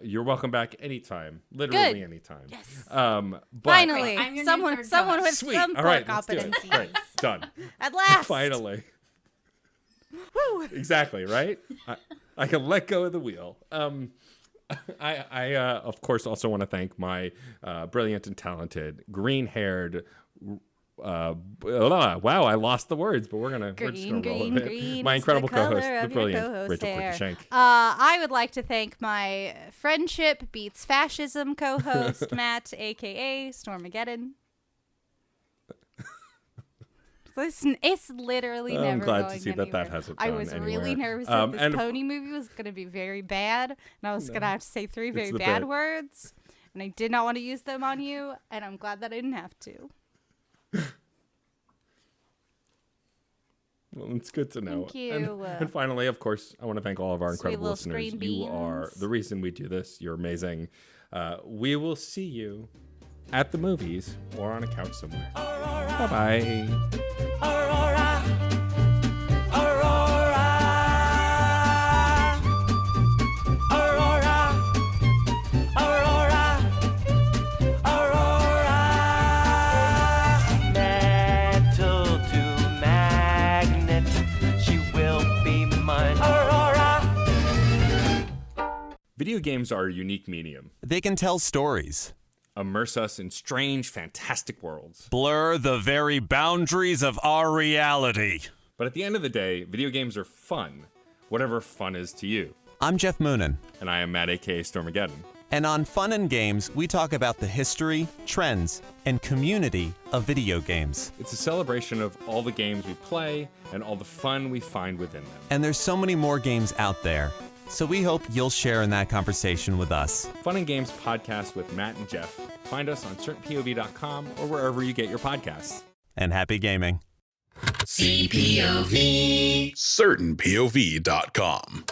[SPEAKER 3] You're welcome back anytime, literally
[SPEAKER 2] Good.
[SPEAKER 3] anytime.
[SPEAKER 2] Yes.
[SPEAKER 3] But
[SPEAKER 2] Finally,
[SPEAKER 4] I'm your new
[SPEAKER 2] someone
[SPEAKER 4] third
[SPEAKER 2] with
[SPEAKER 4] co-host.
[SPEAKER 3] Sweet.
[SPEAKER 2] some
[SPEAKER 3] All right,
[SPEAKER 2] core
[SPEAKER 3] let's do it.
[SPEAKER 2] competency.
[SPEAKER 3] Great. Done.
[SPEAKER 2] At last.
[SPEAKER 3] Finally.
[SPEAKER 2] Woo.
[SPEAKER 3] Exactly, right? I can let go of the wheel. I of course, also want to thank my brilliant and talented, green-haired... wow, I lost the words, but we're just gonna roll with it. My
[SPEAKER 2] is
[SPEAKER 3] incredible
[SPEAKER 2] the color
[SPEAKER 3] co-host, the
[SPEAKER 2] of your
[SPEAKER 3] brilliant
[SPEAKER 2] co-host
[SPEAKER 3] Rachel
[SPEAKER 2] hair.
[SPEAKER 3] Shank.
[SPEAKER 2] I would like to thank my friendship beats fascism co-host Matt, aka Stormageddon. Listen, it's literally
[SPEAKER 3] I'm
[SPEAKER 2] never
[SPEAKER 3] glad to
[SPEAKER 2] going
[SPEAKER 3] see that
[SPEAKER 2] anywhere.
[SPEAKER 3] hasn't
[SPEAKER 2] I
[SPEAKER 3] gone
[SPEAKER 2] was
[SPEAKER 3] anywhere.
[SPEAKER 2] really nervous that this
[SPEAKER 3] and-
[SPEAKER 2] pony movie was going to be very bad, and I was going to have to say 3 very
[SPEAKER 3] the
[SPEAKER 2] bad
[SPEAKER 3] bit.
[SPEAKER 2] words, and I did not want to use them on you, and I'm glad that I didn't have to.
[SPEAKER 3] Well, it's good to know.
[SPEAKER 2] Thank you.
[SPEAKER 3] And finally, of course, I want to thank all of our
[SPEAKER 2] Sweet
[SPEAKER 3] incredible
[SPEAKER 2] little
[SPEAKER 3] listeners.
[SPEAKER 2] screen
[SPEAKER 3] You are
[SPEAKER 2] beans.
[SPEAKER 3] the reason we do this. You're amazing. We will see you at the movies or on a couch somewhere. Bye-bye.
[SPEAKER 1] Aurora, Aurora, Aurora, Aurora, Aurora. Metal to magnet, she will be mine. Aurora.
[SPEAKER 3] Video games are a unique medium.
[SPEAKER 5] They can tell stories,
[SPEAKER 3] Immerse us in strange, fantastic worlds.
[SPEAKER 5] blur the very boundaries of our reality.
[SPEAKER 3] But at the end of the day, video games are fun, whatever fun is to you.
[SPEAKER 5] I'm Jeff Moonen,
[SPEAKER 3] And I am Matt, aka Stormageddon.
[SPEAKER 5] and on Fun and Games, we talk about the history, trends, and community of video games.
[SPEAKER 3] It's a celebration of all the games we play and all the fun we find within them.
[SPEAKER 5] And there's so many more games out there. So we hope you'll share in that conversation with us.
[SPEAKER 3] Fun and Games podcast with Matt and Jeff. Find us on certainpov.com or wherever you get your podcasts.
[SPEAKER 5] And happy gaming.
[SPEAKER 6] CPOV. CertainPOV.com.